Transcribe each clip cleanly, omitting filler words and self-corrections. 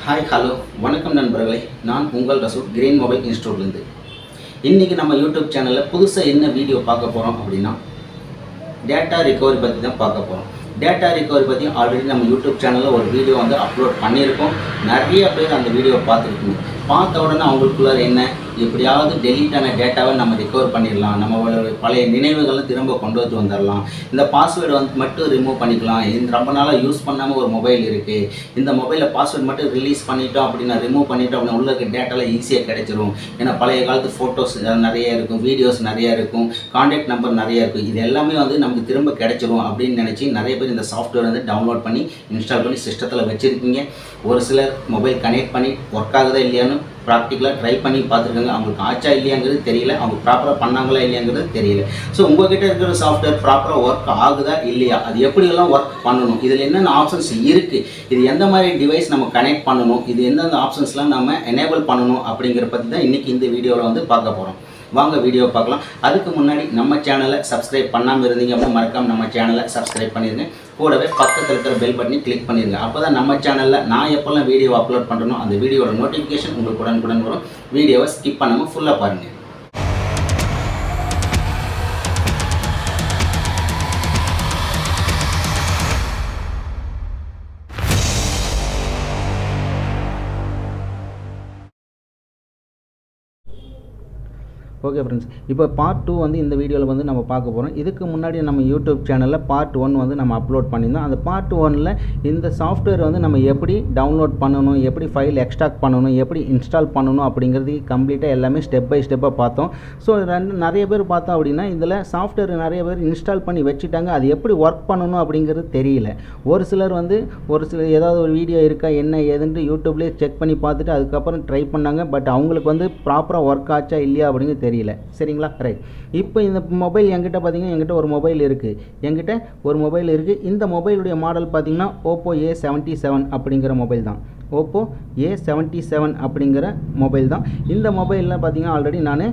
Hi hello வணக்கம் நண்பர்களே, நான் உங்கள் ரசூல் கிரீன் மொபைல் இன்ஸ்டியூட்லேருந்து. இன்றைக்கி நம்ம யூடியூப் சேனலில் புதுசாக என்ன வீடியோ பார்க்க போகிறோம் அப்படின்னா டேட்டா ரிகவரி பற்றி தான் பார்க்க போகிறோம். டேட்டா ரிகவரி பற்றி ஆல்ரெடி நம்ம யூடியூப் சேனலில் ஒரு வீடியோ வந்து அப்லோட் பண்ணியிருக்கோம். நிறைய பேர் அந்த வீடியோவை பார்த்துருக்கீங்க. பார்த்த உடனே அவங்களுக்குள்ள என்ன, எப்படியாவது டெலீட் ஆன டேட்டாவை நம்ம ரிகவர் பண்ணிடலாம், நம்ம பழைய நினைவுகளை திரும்ப கொண்டு வந்துடலாம், இந்த பாஸ்வேர்டு வந்து மட்டும் ரிமூவ் பண்ணிக்கலாம், இந்த ரொம்ப நாளாக யூஸ் பண்ணாமல் ஒரு மொபைல் இருக்குது, இந்த மொபைலில் பாஸ்வேர்டு மட்டும் ரிலீஸ் பண்ணிட்டோம் அப்படின்னா ரிமூவ் பண்ணிட்டோம் அப்படின்னா உள்ள இருக்க டேட்டாவில் ஈஸியாக கிடைச்சிரும். ஏன்னா பழைய காலத்து ஃபோட்டோஸ் நிறைய இருக்கும், வீடியோஸ் நிறையா இருக்கும், கான்டாக்ட் நம்பர் நிறையா இருக்கும். இது எல்லாமே வந்து நமக்கு திரும்ப கிடைச்சிரும் அப்படின்னு நினச்சி நிறைய பேர் இந்த சாஃப்ட்வேர் வந்து டவுன்லோட் பண்ணி இன்ஸ்டால் பண்ணி சிஸ்டத்தில் வச்சுருக்கீங்க. ஒரு சிலர் மொபைல் கனெக்ட் பண்ணி ஒர்க் ஆகுதா இல்லையான்னு ப்ராக்டிக்கலாக ட்ரை பண்ணி பார்த்துருக்காங்க. அவங்களுக்கு ஆச்சா இல்லையாங்கிறது தெரியல, அவங்க ப்ராப்பராக பண்ணாங்களா இல்லையாங்கிறது தெரியல. ஸோ உங்கள்கிட்ட இருக்கிற சாஃப்ட்வேர் ப்ராப்பராக ஒர்க் ஆகுதா இல்லையா, அது எப்படியெல்லாம் ஒர்க் பண்ணணும், இதில் என்னென்ன ஆப்ஷன்ஸ் இருக்குது, இது எந்த மாதிரி டிவைஸ் நம்ம கனெக்ட் பண்ணணும், இது எந்தெந்த ஆப்ஷன்ஸ்லாம் நம்ம எனேபிள் பண்ணணும் அப்படிங்கிற பற்றி தான் இன்றைக்கி இந்த வீடியோவில் வந்து பார்க்க போகிறோம். வாங்க வீடியோ பார்க்கலாம். அதுக்கு முன்னாடி நம்ம சேனலை சப்ஸ்கிரைப் பண்ணாமல் இருந்தீங்க அப்படின்னா மறக்காமல் நம்ம சேனலை சப்ஸ்கிரைப் பண்ணிடுங்க. கூடவே பக்கத்தில் இருக்கிற பெல் பட்டனை கிளிக் பண்ணிடுங்க. அப்போ தான் நம்ம சேனலில் நான் எப்போல்லாம் வீடியோ அப்லோட் பண்ணுறனோ அந்த வீடியோட நோட்டிஃபிகேஷன் உங்களுக்கு உடனுக்குடன் வரும். வீடியோவை ஸ்கிப் பண்ணாமல் ஃபுல்லாக பாருங்கள். ஓகே ஃப்ரெண்ட்ஸ், இப்போ பார்ட் 2 வந்து இந்த வீடியோவில் வந்து நம்ம பார்க்க போகிறோம். இதுக்கு முன்னாடி நம்ம யூடியூப் சேனலில் பார்ட் 1 வந்து நம்ம அப்லோட் பண்ணியிருந்தோம். அந்த பார்ட் 1ல் இந்த சாஃப்ட்வேர் வந்து நம்ம எப்படி டவுன்லோட் பண்ணணும், எப்படி ஃபைல் எக்ஸ்ட்ராக்ட் பண்ணணும், எப்படி இன்ஸ்டால் பண்ணணும் அப்படிங்கிறது கம்ப்ளீட்டாக எல்லாமே ஸ்டெப் பை ஸ்டெப்பாக பார்த்தோம். ஸோ நிறைய பேர் பார்த்தோம் அப்படின்னா இதில் சாஃப்ட்வேர் நிறைய பேர் இன்ஸ்டால் பண்ணி வச்சுட்டாங்க, அது எப்படி ஒர்க் பண்ணணும் அப்படிங்கிறது தெரியல. ஒரு சிலர் ஏதாவது ஒரு வீடியோ இருக்கா என்ன ஏதுன்ட்டு யூடியூப்லேயே செக் பண்ணி பார்த்துட்டு அதுக்கப்புறம் ட்ரை பண்ணாங்க. பட் அவங்களுக்கு வந்து ப்ராப்பராக ஒர்க் ஆச்சா இல்லையா அப்படிங்கிறது தெரியல. சரிங்களா? ரைட். இப்போ இந்த மொபைல் என்கிட்ட பார்த்தீங்கன்னா என்கிட்ட ஒரு மொபைல் இருக்குது. இந்த மொபைலுடைய மாடல் பார்த்தீங்கன்னா ஓப்போ A77 அப்படிங்கிற மொபைல் தான். ஓப்போ A77 அப்படிங்கிற மொபைல் தான். இந்த மொபைலில் பார்த்தீங்கன்னா ஆல்ரெடி நான்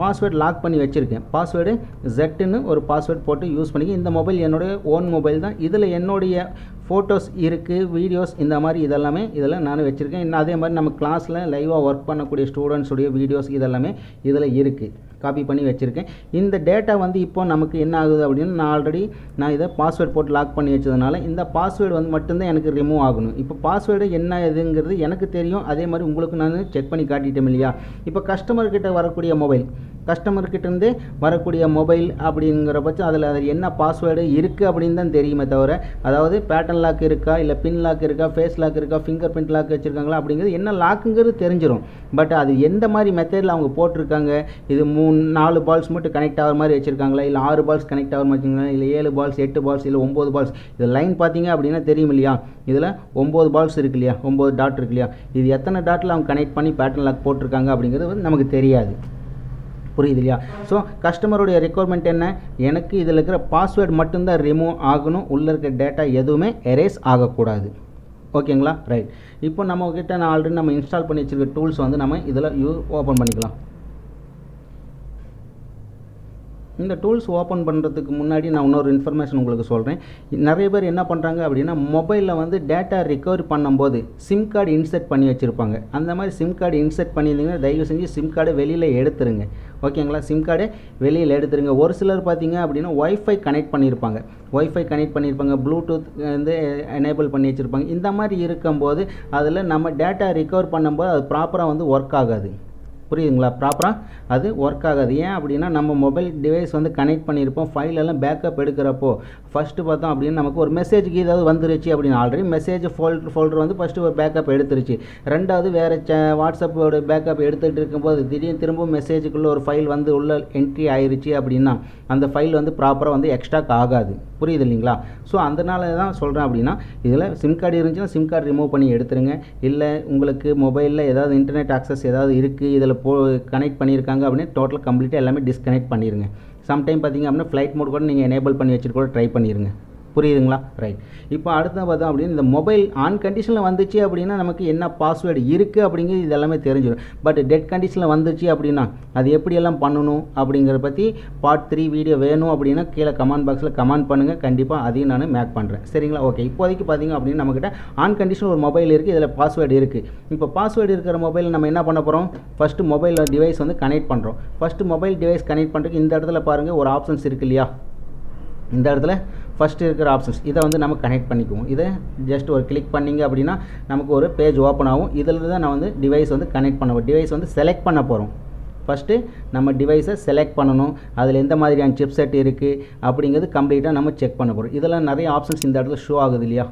பாஸ்வேர்டு லாக் பண்ணி வச்சுருக்கேன். பாஸ்வேர்டு ஜெட்டுன்னு ஒரு பாஸ்வேர்டு போட்டு யூஸ் பண்ணிக்க. இந்த மொபைல் என்னுடைய ஓன் மொபைல் தான். இதில் என்னுடைய ஃபோட்டோஸ் இருக்குது, வீடியோஸ் இந்த மாதிரி இதெல்லாமே இதில் நான் வச்சுருக்கேன். இன்னும் அதே மாதிரி நம்ம கிளாஸில் லைவாக ஒர்க் பண்ணக்கூடிய ஸ்டூடெண்ட்ஸுடைய வீடியோஸ் இதெல்லாமே இதில் இருக்குது, காப்பி பண்ணி வச்சுருக்கேன். இந்த டேட்டா வந்து இப்போ நமக்கு என்ன ஆகுது அப்படின்னா நான் இதை பாஸ்வேர்டு போட்டு லாக் பண்ணி வச்சதுனால இந்த பாஸ்வேர்டு வந்து மட்டும்தான் எனக்கு ரிமூவ் ஆகணும். இப்போ பாஸ்வேர்டு என்ன எதுங்கிறது எனக்கு தெரியும், அதே மாதிரி உங்களுக்கு நான் செக் பண்ணி காட்டிட்டேன் இல்லையா. இப்போ கஸ்டமர்கிட்ட வரக்கூடிய மொபைல் அப்படிங்கிற பட்சம் அதில் என்ன பாஸ்வேர்டு இருக்குது அப்படின்னு தான் தெரியுமே தவிர, அதாவது பேட்டர்ன் லாக் இருக்கா, இல்லை பின் லாக் இருக்கா, ஃபேஸ் லாக் இருக்கா, ஃபிங்கர் பிரிண்ட் லாக் வச்சுருக்காங்களா அப்படிங்கிறது என்ன லாக்குங்கிறது தெரிஞ்சிடும். பட் அது எந்த மாதிரி மெத்தடில் அவங்க போட்டிருக்காங்க, இது 4 பால்ஸ் மட்டும் கனெக்ட் ஆகிற மாதிரி வச்சுருக்காங்களா, இல்லை 6 பால்ஸ் கனெக்ட் ஆகிற மாதிரி வச்சுருக்காங்களா, இல்லை 7 பால்ஸ் 8 பால்ஸ் இல்லை 9 பால்ஸ், இது லைன் பார்த்தீங்க அப்படின்னா தெரியும் இல்லையா. இதில் 9 பால்ஸ் இருக்கு இல்லையா, 9 டாட் இருக்கு இல்லையா, இது எத்தனை டாட்டில் அவங்க கனெக்ட் பண்ணி பேட்டர்ன் லாக் போட்டிருக்காங்க அப்படிங்கிறது வந்து நமக்கு தெரியாது. புரியுது இல்லையா? ஸோ கஸ்டமருடைய ரெக்குவயர்மெண்ட் என்ன, எனக்கு இதில் இருக்கிற பாஸ்வேர்டு மட்டும்தான் ரிமூவ் ஆகணும், உள்ளே இருக்க டேட்டா எதுவுமே எரேஸ் ஆகக்கூடாது. ஓகேங்களா? ரைட். இப்போ நம்மக்கிட்ட ஆல்ரெடி நம்ம இன்ஸ்டால் பண்ணி வச்சுருக்க டூல்ஸ் வந்து நம்ம இதில் ஓப்பன் பண்ணிக்கலாம். இந்த டூல்ஸ் ஓப்பன் பண்ணுறதுக்கு முன்னாடி நான் இன்னொரு இன்ஃபர்மேஷன் உங்களுக்கு சொல்கிறேன். நிறைய பேர் என்ன பண்ணுறாங்க அப்படின்னா மொபைலில் வந்து டேட்டா ரிகவரி பண்ணும்போது சிம் கார்டு இன்செர்ட் பண்ணி வச்சுருப்பாங்க. அந்த மாதிரி சிம் கார்டு இன்செர்ட் பண்ணியிருந்தீங்கன்னா தயவு செஞ்சு சிம் கார்டை வெளியில் எடுத்துருங்க. ஓகேங்களா? சிம் கார்டை வெளியில் எடுத்துருங்க. ஒரு சிலர் பார்த்தீங்க அப்படின்னா ஒய்ஃபை கனெக்ட் பண்ணியிருப்பாங்க, ப்ளூடூத் வந்து எனேபிள் பண்ணி வச்சுருப்பாங்க. இந்த மாதிரி இருக்கும்போது அதில் நம்ம டேட்டா ரிகவர் பண்ணும்போது அது ப்ராப்பராக வந்து ஒர்க் ஆகாது. புரியுதுங்களா? ப்ராப்பராக அது ஒர்க் ஆகாது. ஏன் அப்படின்னா நம்ம மொபைல் டிவைஸ் வந்து கனெக்ட் பண்ணியிருப்போம், ஃபைலெல்லாம் பேக்கப் எடுக்கிறப்போ ஃபஸ்ட்டு பார்த்தோம் அப்படின்னா நமக்கு ஒரு மெசேஜுக்கு ஏதாவது வந்துருச்சு அப்படின்னு ஆல்ரெடி மெசேஜ் ஃபோல்டர் வந்து ஃபஸ்ட்டு ஒரு பேக்கப் எடுத்துருச்சு. ரெண்டாவது வேறு வாட்ஸ்அப்போட பேக்கப் எடுத்துகிட்டு இருக்கும்போது திடீர்னு திரும்ப மெசேஜுக்குள்ளே ஒரு ஃபைல் வந்து உள்ள என்ட்ரி ஆயிடுச்சு அப்படின்னா அந்த ஃபைல் வந்து ப்ராப்பராக வந்து எக்ஸ்ட்ராக்ட் ஆகாது. புரியுது இல்லைங்களா? ஸோ அதனால தான் சொல்கிறேன் அப்படின்னா இதில் சிம் கார்டு இருந்துச்சுன்னா சிம் கார்டு ரிமூவ் பண்ணி எடுத்துருங்க. இல்லை உங்களுக்கு மொபைலில் ஏதாவது இன்டர்நெட் ஆக்சஸ் ஏதாவது இருக்குது, இதில் கனெக்ட் பண்ணியிருக்காங்க அப்படின்னு டோட்டல் கம்ப்ளீட்டாக எல்லாமே டிஸ்கனெக்ட் பண்ணிடுங்க. சம்டைம் பார்த்திங்க அப்படின்னா ஃப்ளைட் மோட் கூட நீங்கள் எனேபிள் பண்ணி வச்சுட்டு கூட ட்ரை பண்ணிடுங்க. புரியுதுங்களா? ரைட். இப்போ அடுத்த பார்த்தோம் அப்படின்னு இந்த மொபைல் ஆன் கண்டிஷனில் வந்துச்சு அப்படின்னா நமக்கு என்ன பாஸ்வேர்டு இருக்குது அப்படிங்கிறது இது எல்லாமே தெரிஞ்சிடும். பட் டெட் கண்டிஷனில் வந்துச்சு அப்படின்னா அது எப்படியெல்லாம் பண்ணணும் அப்படிங்கிறத பற்றி பார்ட் 3 வீடியோ வேணும் அப்படின்னா கீழே கமெண்ட் பாக்ஸில் கமெண்ட் பண்ணுங்கள். கண்டிப்பாக அதையும் நான் மேக் பண்ணுறேன். சரிங்களா? ஓகே. இப்போதைக்கு பார்த்தீங்க அப்படின்னா நம்மக்கிட்ட ஆன் கண்டிஷன் ஒரு மொபைல் இருக்குது, இதில் பாஸ்வேர்டு இருக்குது. இப்போ பாஸ்வேர்டு இருக்கிற மொபைல் நம்ம என்ன பண்ண போகிறோம், ஃபஸ்ட்டு மொபைல் டிவைஸ் வந்து கனெக்ட் பண்ணுறோம். ஃபஸ்ட்டு மொபைல் டிவைஸ் கனெக்ட் பண்ணுறதுக்கு இந்த இடத்துல பாருங்கள் ஒரு ஆப்ஷன்ஸ் இருக்குது இல்லையா, இந்த இடத்துல ஃபஸ்ட்டு இருக்கிற ஆப்ஷன்ஸ் இதை வந்து நம்ம கனெக்ட் பண்ணிக்குவோம். இதை ஜஸ்ட் ஒரு கிளிக் பண்ணிங்க அப்படின்னா நமக்கு ஒரு பேஜ் ஓப்பன் ஆகும். இதில் தான் நான் வந்து டிவைஸ் வந்து கனெக்ட் பண்ணுவோம். டிவைஸ் வந்து செலக்ட் பண்ண போகிறோம். ஃபஸ்ட்டு நம்ம டிவைஸை செலக்ட் பண்ணணும், அதில் எந்த மாதிரியான சிப் செட் இருக்குது அப்படிங்கிறது கம்ப்ளீட்டாக நம்ம செக் பண்ண போகிறோம். இதெல்லாம் நிறைய ஆப்ஷன்ஸ் இந்த இடத்துல ஷோ ஆகுது இல்லையா,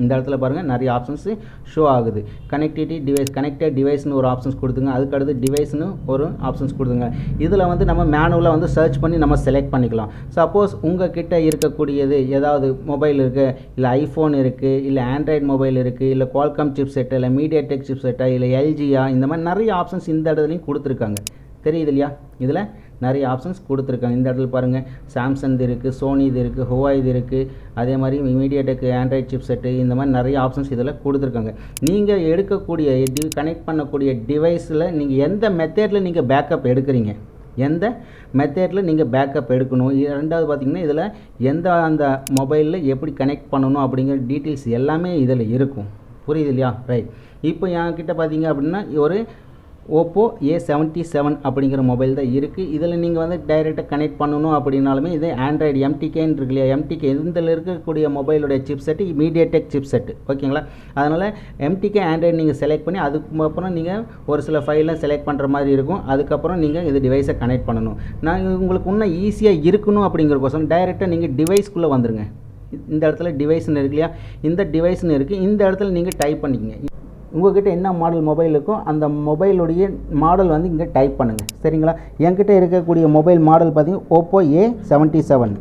இந்த இடத்துல பாருங்கள் நிறைய ஆப்ஷன்ஸு ஷோ ஆகுது. கனெக்டிவிட்டி டிவைஸ், கனெக்டட் டிவைஸ்னு ஒரு ஆப்ஷன்ஸ் கொடுத்துங்க, அதுக்கடுத்து டிவைஸ்னு ஒரு ஆப்ஷன்ஸ் கொடுத்துங்க. இதில் வந்து நம்ம மேனுவலாக வந்து சர்ச் பண்ணி நம்ம செலக்ட் பண்ணிக்கலாம். சப்போஸ் உங்கள் கிட்டே இருக்கக்கூடியது ஏதாவது மொபைல் இருக்குது, இல்லை ஐஃபோன் இருக்குது, இல்லை ஆண்ட்ராய்டு மொபைல் இருக்குது, இல்லை குவால்காம் சிப் செட்டு, இல்லை மீடியாடெக் சிப் செட்டா, இல்லை எல்ஜியா, இந்த மாதிரி நிறைய ஆப்ஷன்ஸ் இந்த இடத்துலையும் கொடுத்துருக்காங்க. தெரியுது இல்லையா, இதில் நிறைய ஆப்ஷன்ஸ் கொடுத்துருக்காங்க. இந்த இடத்துல பாருங்கள் சாம்சங் இருக்குது, சோனி இது இருக்குது, ஹுவாய் இது இருக்குது, அதே மாதிரி மீடியாடெக் ஆண்ட்ராய்டு சிப் செட்டு, இந்த மாதிரி நிறைய ஆப்ஷன்ஸ் இதில் கொடுத்துருக்காங்க. நீங்கள் எடுக்கக்கூடிய கனெக்ட் பண்ணக்கூடிய டிவைஸில் நீங்கள் எந்த மெத்தேடில் நீங்கள் பேக்கப் எடுக்கிறீங்க, எந்த மெத்தேடில் நீங்கள் பேக்கப் எடுக்கணும், ரெண்டாவது பார்த்திங்கன்னா இதில் எந்த அந்த மொபைலில் எப்படி கனெக்ட் பண்ணணும் அப்படிங்கிற டீட்டெயில்ஸ் எல்லாமே இதில் இருக்கும். புரியுது இல்லையா? ரைட். இப்போ என்கிட்ட பார்த்தீங்க அப்படின்னா ஒரு ஓப்போ A77 அப்படிங்கிற மொபைல் தான் இருக்குது. இதில் நீங்கள் வந்து டைரெக்டாக கனெக்ட் பண்ணணும் அப்படின்னாலுமே இது ஆண்ட்ராய்டு எம்டிகேன்னு இருக்கு இல்லையா, எம்டிகே இதில் இருக்கக்கூடிய மொபைலுடைய chipset MediaTek chipset. ஓகேங்களா? அதனால் எம்டிகே ஆண்ட்ராய்டு நீங்கள் செலக்ட் பண்ணி அதுக்கப்புறம் நீங்கள் ஒரு சில ஃபைலாம் செலக்ட் பண்ணுற மாதிரி இருக்கும். அதுக்கப்புறம் நீங்கள் இது டிவைஸை கனெக்ட் பண்ணணும். நான் உங்களுக்கு இன்னும் ஈஸியாக இருக்கணும் அப்படிங்கிறக்கோசம் டைரெக்டாக நீங்கள் டிவைஸ்க்குள்ளே வந்துடுங்க. இந்த இடத்துல டிவைஸ்னு இருக்கு இல்லையா, இந்த டிவைஸ்னு இருக்குது, இந்த இடத்துல நீங்கள் டைப் பண்ணிக்கங்க. உங்கள்கிட்ட என்ன மாடல் மொபைல் இருக்கோ அந்த மொபைலுடைய மாடல் வந்து இங்கே டைப் பண்ணுங்கள். சரிங்களா? என்கிட்ட இருக்கக்கூடிய மொபைல் மாடல் பார்த்தீங்கன்னா Oppo A77.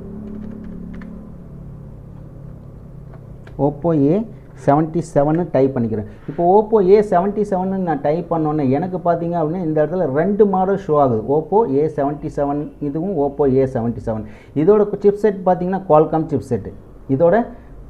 Oppo A77 type பண்ணிக்கிறேன். இப்போ ஓப்போ A77 நான் டைப் பண்ணோன்னே எனக்கு பார்த்தீங்க அப்படின்னா இந்த இடத்துல 2 மாடல் ஷோ ஆகுது. ஓப்போ A77 இதுவும் ஓப்போ A77. இதோட சிப் செட் பார்த்தீங்கன்னா குவால்காம் சிப் செட்டு. இதோட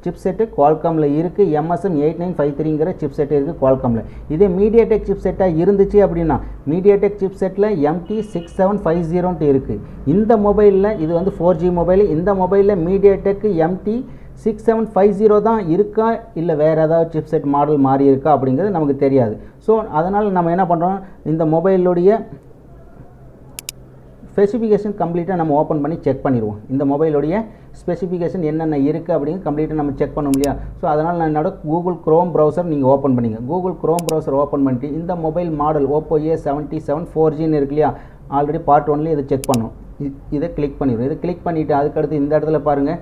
சிப் செட்டு குவால்காமில் இருக்குது. MSM8953ங்கிற சிப் செட்டு இருக்குது குவால்காமில். இதே மீடியாடெக் சிப் செட்டாக இருந்துச்சு அப்படின்னா மீடியாடெக் சிப் செட்டில் MT6750 இருக்குது. இந்த மொபைலில் இது வந்து 4G மொபைல். இந்த மொபைலில் மீடியாடெக் MT6750 தான் இருக்கா, இல்லை வேறு ஏதாவது சிப் செட் மாடல் மாறி இருக்கா அப்படிங்கிறது நமக்கு தெரியாது. ஸோ அதனால் நம்ம என்ன பண்ணுறோம், இந்த மொபைலுடைய ஸ்பெசிஃபிகேஷன் கம்ப்ளீட்டாக நம்ம ஓப்பன் பண்ணி செக் பண்ணிடுவோம். இந்த மொபைலுடைய ஸ்பெசிஃபிகேஷன் என்னென்ன இருக்குது அப்படின்னு கம்ப்ளீட்டாக நம்ம செக் பண்ணோம் இல்லையா. ஸோ அதனால் நான் என்னோட கூகுள் க்ரோம் ப்ரௌசர் நீங்கள் ஓப்பன் பண்ணிங்க. கூகுள் க்ரோம் ப்ரௌசர் ஓப்பன் பண்ணிட்டு இந்த மொபைல் மாடல் ஓப்போ A77 4Gன்னு இருக்கு இல்லையா, ஆல்ரெடி பார்ட் 1லேயே இதை செக் பண்ணோம். இதை கிளிக் பண்ணிடுவோம். இதை கிளிக் பண்ணிவிட்டு அதுக்கடுத்து இந்த இடத்துல பாருங்கள்,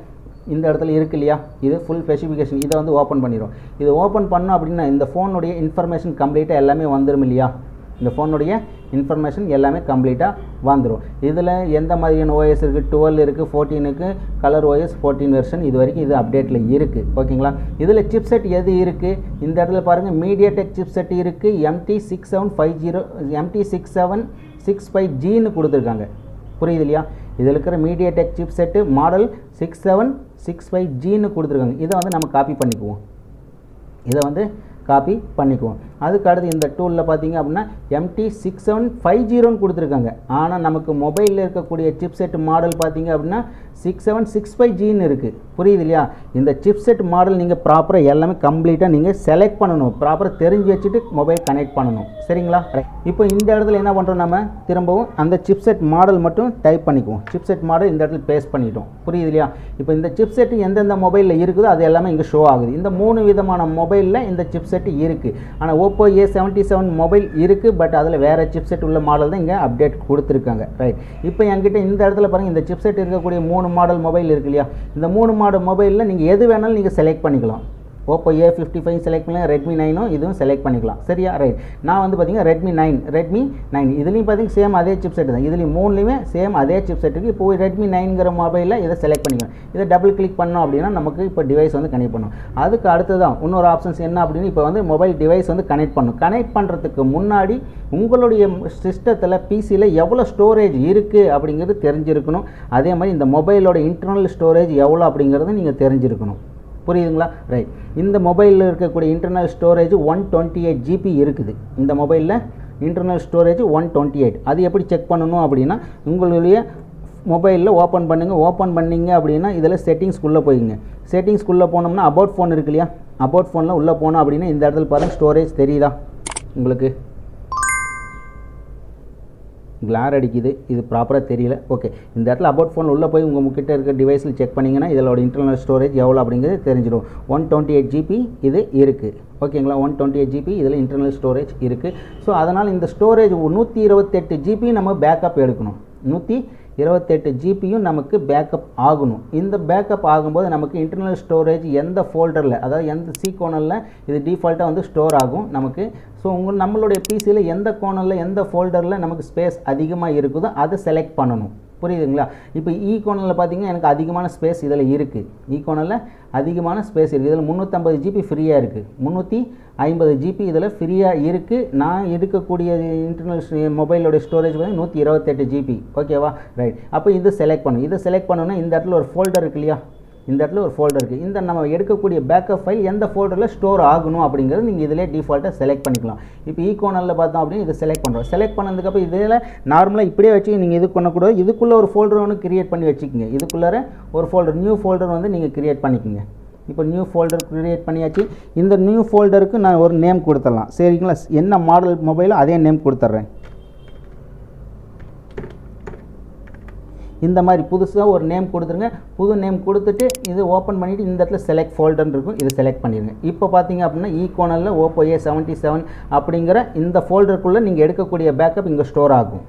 இந்த இடத்துல இருக்கு இல்லையா, இது ஃபுல் ஸ்பெசிஃபிகேஷன். இதை வந்து ஓப்பன் பண்ணிடுவோம். இதை ஓப்பன் பண்ணோம் அப்படின்னா இந்த ஃபோனுடைய இன்ஃபர்மேஷன் கம்ப்ளீட்டாக எல்லாமே வந்துடும் இல்லையா, இந்த ஃபோனுடைய இன்ஃபர்மேஷன் எல்லாமே கம்ப்ளீட்டாக வந்துடும். இதில் எந்த மாதிரியான OS இருக்குது, 12 இருக்குது, 14க்கு கலர் OS 14 வெர்ஷன் இது வரைக்கும் இது அப்டேட்டில் இருக்குது. ஓகேங்களா? இதில் சிப் செட் எது இருக்குது, இந்த இடத்துல பாருங்கள் மீடியாடெக் சிப் செட் இருக்குது. MT6765Gன்னு கொடுத்துருக்காங்க. புரியுது இல்லையா? இதில் இருக்கிற மீடியாடெக் சிப் செட்டு மாடல் 6765Gன்னு கொடுத்துருக்காங்க. இதை வந்து நம்ம காப்பி பண்ணிக்குவோம். இதை வந்து காப்பி பண்ணிக்குவோம். அதுக்கு அடுத்து இந்த டூலில் பார்த்தீங்க அப்படின்னா MT6750ன்னு கொடுத்துருக்காங்க. ஆனால் நமக்கு மொபைலில் இருக்கக்கூடிய சிப் செட் மாடல் பார்த்தீங்க அப்படின்னா 6765Gன்னு இருக்குது. புரியுது இல்லையா? இந்த சிப் செட் மாடல் நீங்கள் ப்ராப்பராக எல்லாமே கம்ப்ளீட்டாக நீங்கள் செலக்ட் பண்ணணும், ப்ராப்பராக தெரிஞ்சு வச்சுட்டு மொபைல் கனெக்ட் பண்ணணும். சரிங்களா? இப்போ இந்த இடத்துல என்ன பண்ணுறோம், நம்ம திரும்பவும் அந்த சிப் செட் மாடல் மட்டும் டைப் பண்ணிக்குவோம். சிப் செட் மாடல் இந்த இடத்துல பேஸ்ட் பண்ணிட்டோம். புரியுது இல்லையா? இப்போ இந்த சிப் செட் எந்தெந்த மொபைலில் இருக்குதோ அது எல்லாமே இங்கே ஷோ ஆகுது. இந்த 3 விதமான மொபைலில் இந்த சிப் செட் இருக்குது. ஆனால் ஓப்போ A77 மொபைல் இருக்குது, பட் அதில் வேறு சிப் செட் உள்ள மாடல் தான் இங்கே அப்டேட் கொடுத்துருக்காங்க. ரைட். இப்போ என்கிட்ட இந்த இடத்துல பாருங்கள், இந்த சிப் செட் இருக்கக்கூடிய 3 மாடல் மொபைல் இருக்கு இல்லையா, இந்த 3 மாடல் மொபைலில் நீங்கள் எது வேணாலும் நீங்கள் செலக்ட் பண்ணிக்கலாம். ஓப்போ A55 செலக்ட் பண்ணலாம், ரெட்மி 9 இதுவும் செலக்ட் பண்ணிக்கலாம். சரியா? ரைட். நான் வந்து பார்த்தீங்கன்னா ரெட்மி 9 இதுலேயும் பார்த்தீங்கன்னா சேம் அதே சிப் செட் தான். இதுலேயும் 3லையுமே சேம் அதே சிப் செட்டுக்கு இப்போ ரெட்மி 9ங்கிற மொபைலில் இதை செலக்ட் பண்ணிக்கலாம். இதை டபுள் கிளிக் பண்ணோம் அப்படின்னா நமக்கு இப்போ டிவைஸ் வந்து கனெக்ட் பண்ணும். அதுக்கு அடுத்து தான் இன்னொரு ஆப்ஷன்ஸ் என்ன அப்படின்னு இப்போ வந்து மொபைல் டிவைஸ் வந்து கனெக்ட் பண்ணும். கனெக்ட் பண்ணுறதுக்கு முன்னாடி உங்களுடைய சிஸ்டத்தில் பிசியில் எவ்வளோ ஸ்டோரேஜ் இருக்குது அப்படிங்கிறது தெரிஞ்சிருக்கணும். அதே மாதிரி இந்த மொபைலோட இன்டர்னல் ஸ்டோரேஜ் எவ்வளோ அப்படிங்கிறது நீங்கள் தெரிஞ்சிருக்கணும். புரியுதுங்களா? ரைட். இந்த மொபைலில் இருக்கக்கூடிய இன்டர்னல் ஸ்டோரேஜ் 128 GB இருக்குது. இந்த மொபைலில் இன்டர்னல் ஸ்டோரேஜ் 128. அது எப்படி செக் பண்ணணும் அப்படின்னா உங்களுடைய மொபைலில் ஓப்பன் பண்ணுங்கள். ஓப்பன் பண்ணிங்க அப்படின்னா இதில் செட்டிங்ஸ்குள்ளே போய்ங்க. செட்டிங்ஸ்குள்ளே போனோம்னா அபவுட் ஃபோன் இருக்கு இல்லையா, அபவுட் ஃபோனில் உள்ளே போனோம் அப்படின்னா இந்த இடத்துல பாருங்கள் ஸ்டோரேஜ் தெரியுதா உங்களுக்கு? கிளார் அடிக்குது, இது ப்ராப்பராக தெரியல. ஓகே, இந்த இடத்துல அபவுட் ஃபோன் உள்ளே போய் உங்கள் கிட்ட இருக்க டிவைஸில் செக் பண்ணிங்கன்னா இதோட இன்டர்னல் ஸ்டோரேஜ் எவ்வளோ அப்படிங்கிறது தெரிஞ்சிடும். 128 GB இது இருக்குது. ஓகேங்களா? 128 GB இதில் இன்டர்னல் ஸ்டோரேஜ் இருக்குது. ஸோ அதனால் இந்த ஸ்டோரேஜ் 128 GB நம்ம பேக்கப் எடுக்கணும். 128 GBயும் நமக்கு பேக்கப் ஆகணும். இந்த பேக்கப் ஆகும்போது நமக்கு இன்டர்னல் ஸ்டோரேஜ் எந்த ஃபோல்டரில், அதாவது எந்த சி கோணலில் இது டிஃபால்ட்டாக வந்து ஸ்டோர் ஆகும் நமக்கு. ஸோ நம்மளுடைய பிசியில் எந்த கோணலில் எந்த ஃபோல்டரில் நமக்கு ஸ்பேஸ் அதிகமாக இருக்குதோ அதை செலக்ட் பண்ணணும். புரியுதுங்களா? இப்போ கோணலில் பார்த்தீங்கன்னா எனக்கு அதிகமான ஸ்பேஸ் இதில் இருக்குது. கோணலில் அதிகமான ஸ்பேஸ் இருக்குது. இதில் 350 GB ஃப்ரீயாக இருக்குது. 350 GB இதில் ஃப்ரீயாக இருக்குது. நான் எடுக்கக்கூடிய இன்டர்னல் மொபைலோடைய ஸ்டோரேஜ் வந்து 128 GB. ஓகேவா? ரைட். அப்போ இது செலக்ட் பண்ணணும். இதை செலக்ட் பண்ணணுன்னா இந்த இடத்துல ஒரு ஃபோல்டர் இருக்கு இல்லையா, இந்த இடத்துல ஒரு ஃபோல்டர் இருக்குது. இந்த நம்ம எடுக்கக்கூடிய பேக்கப் ஃபைல் எந்த ஃபோல்டரில் ஸ்டோர் ஆகணும் அப்படிங்கிறது நீங்கள் இதிலே டிஃபால்ட்டாக செலக்ட் பண்ணிக்கலாம். இப்போ கோணலில் பார்த்தோம் அப்படின்னு இதை செலக்ட் பண்ணுறோம். செலக்ட் பண்ணதுக்கப்புறம் இதில் நார்மலாக இப்படியே வச்சு நீங்கள் இது பண்ணக்கூடாது. இதுக்குள்ளே ஒரு ஃபோல்டர் ஒன்று கிரியேட் பண்ணி வச்சுக்கோங்க. இதுக்குள்ளே ஒரு ஃபோல்டர், நியூ ஃபோல்டர் வந்து நீங்கள் கிரியேட் பண்ணிக்கோங்க. இப்போ நியூ ஃபோல்டர் கிரியேட் பண்ணியாச்சு. இந்த நியூ ஃபோல்டருக்கு நான் ஒரு நேம் கொடுத்துடலாம். சரிங்களா? என்ன மாடல் மொபைலோ அதே நேம் கொடுத்துட்றேன். இந்த மாதிரி புதுசாக ஒரு நேம் கொடுத்துருங்க. புது நேம் கொடுத்துட்டு இது ஓப்பன் பண்ணிவிட்டு இந்த இடத்துல செலக்ட் ஃபோல்டர்னு இருக்கும், இது செலக்ட் பண்ணிடுங்க. இப்போ பார்த்தீங்க அப்படின்னா கோணலில் ஓப்போ A77 அப்படிங்கிற இந்த ஃபோல்டருக்குள்ளே நீங்கள் எடுக்கக்கூடிய பேக்கப் இங்கே ஸ்டோர் ஆகும்.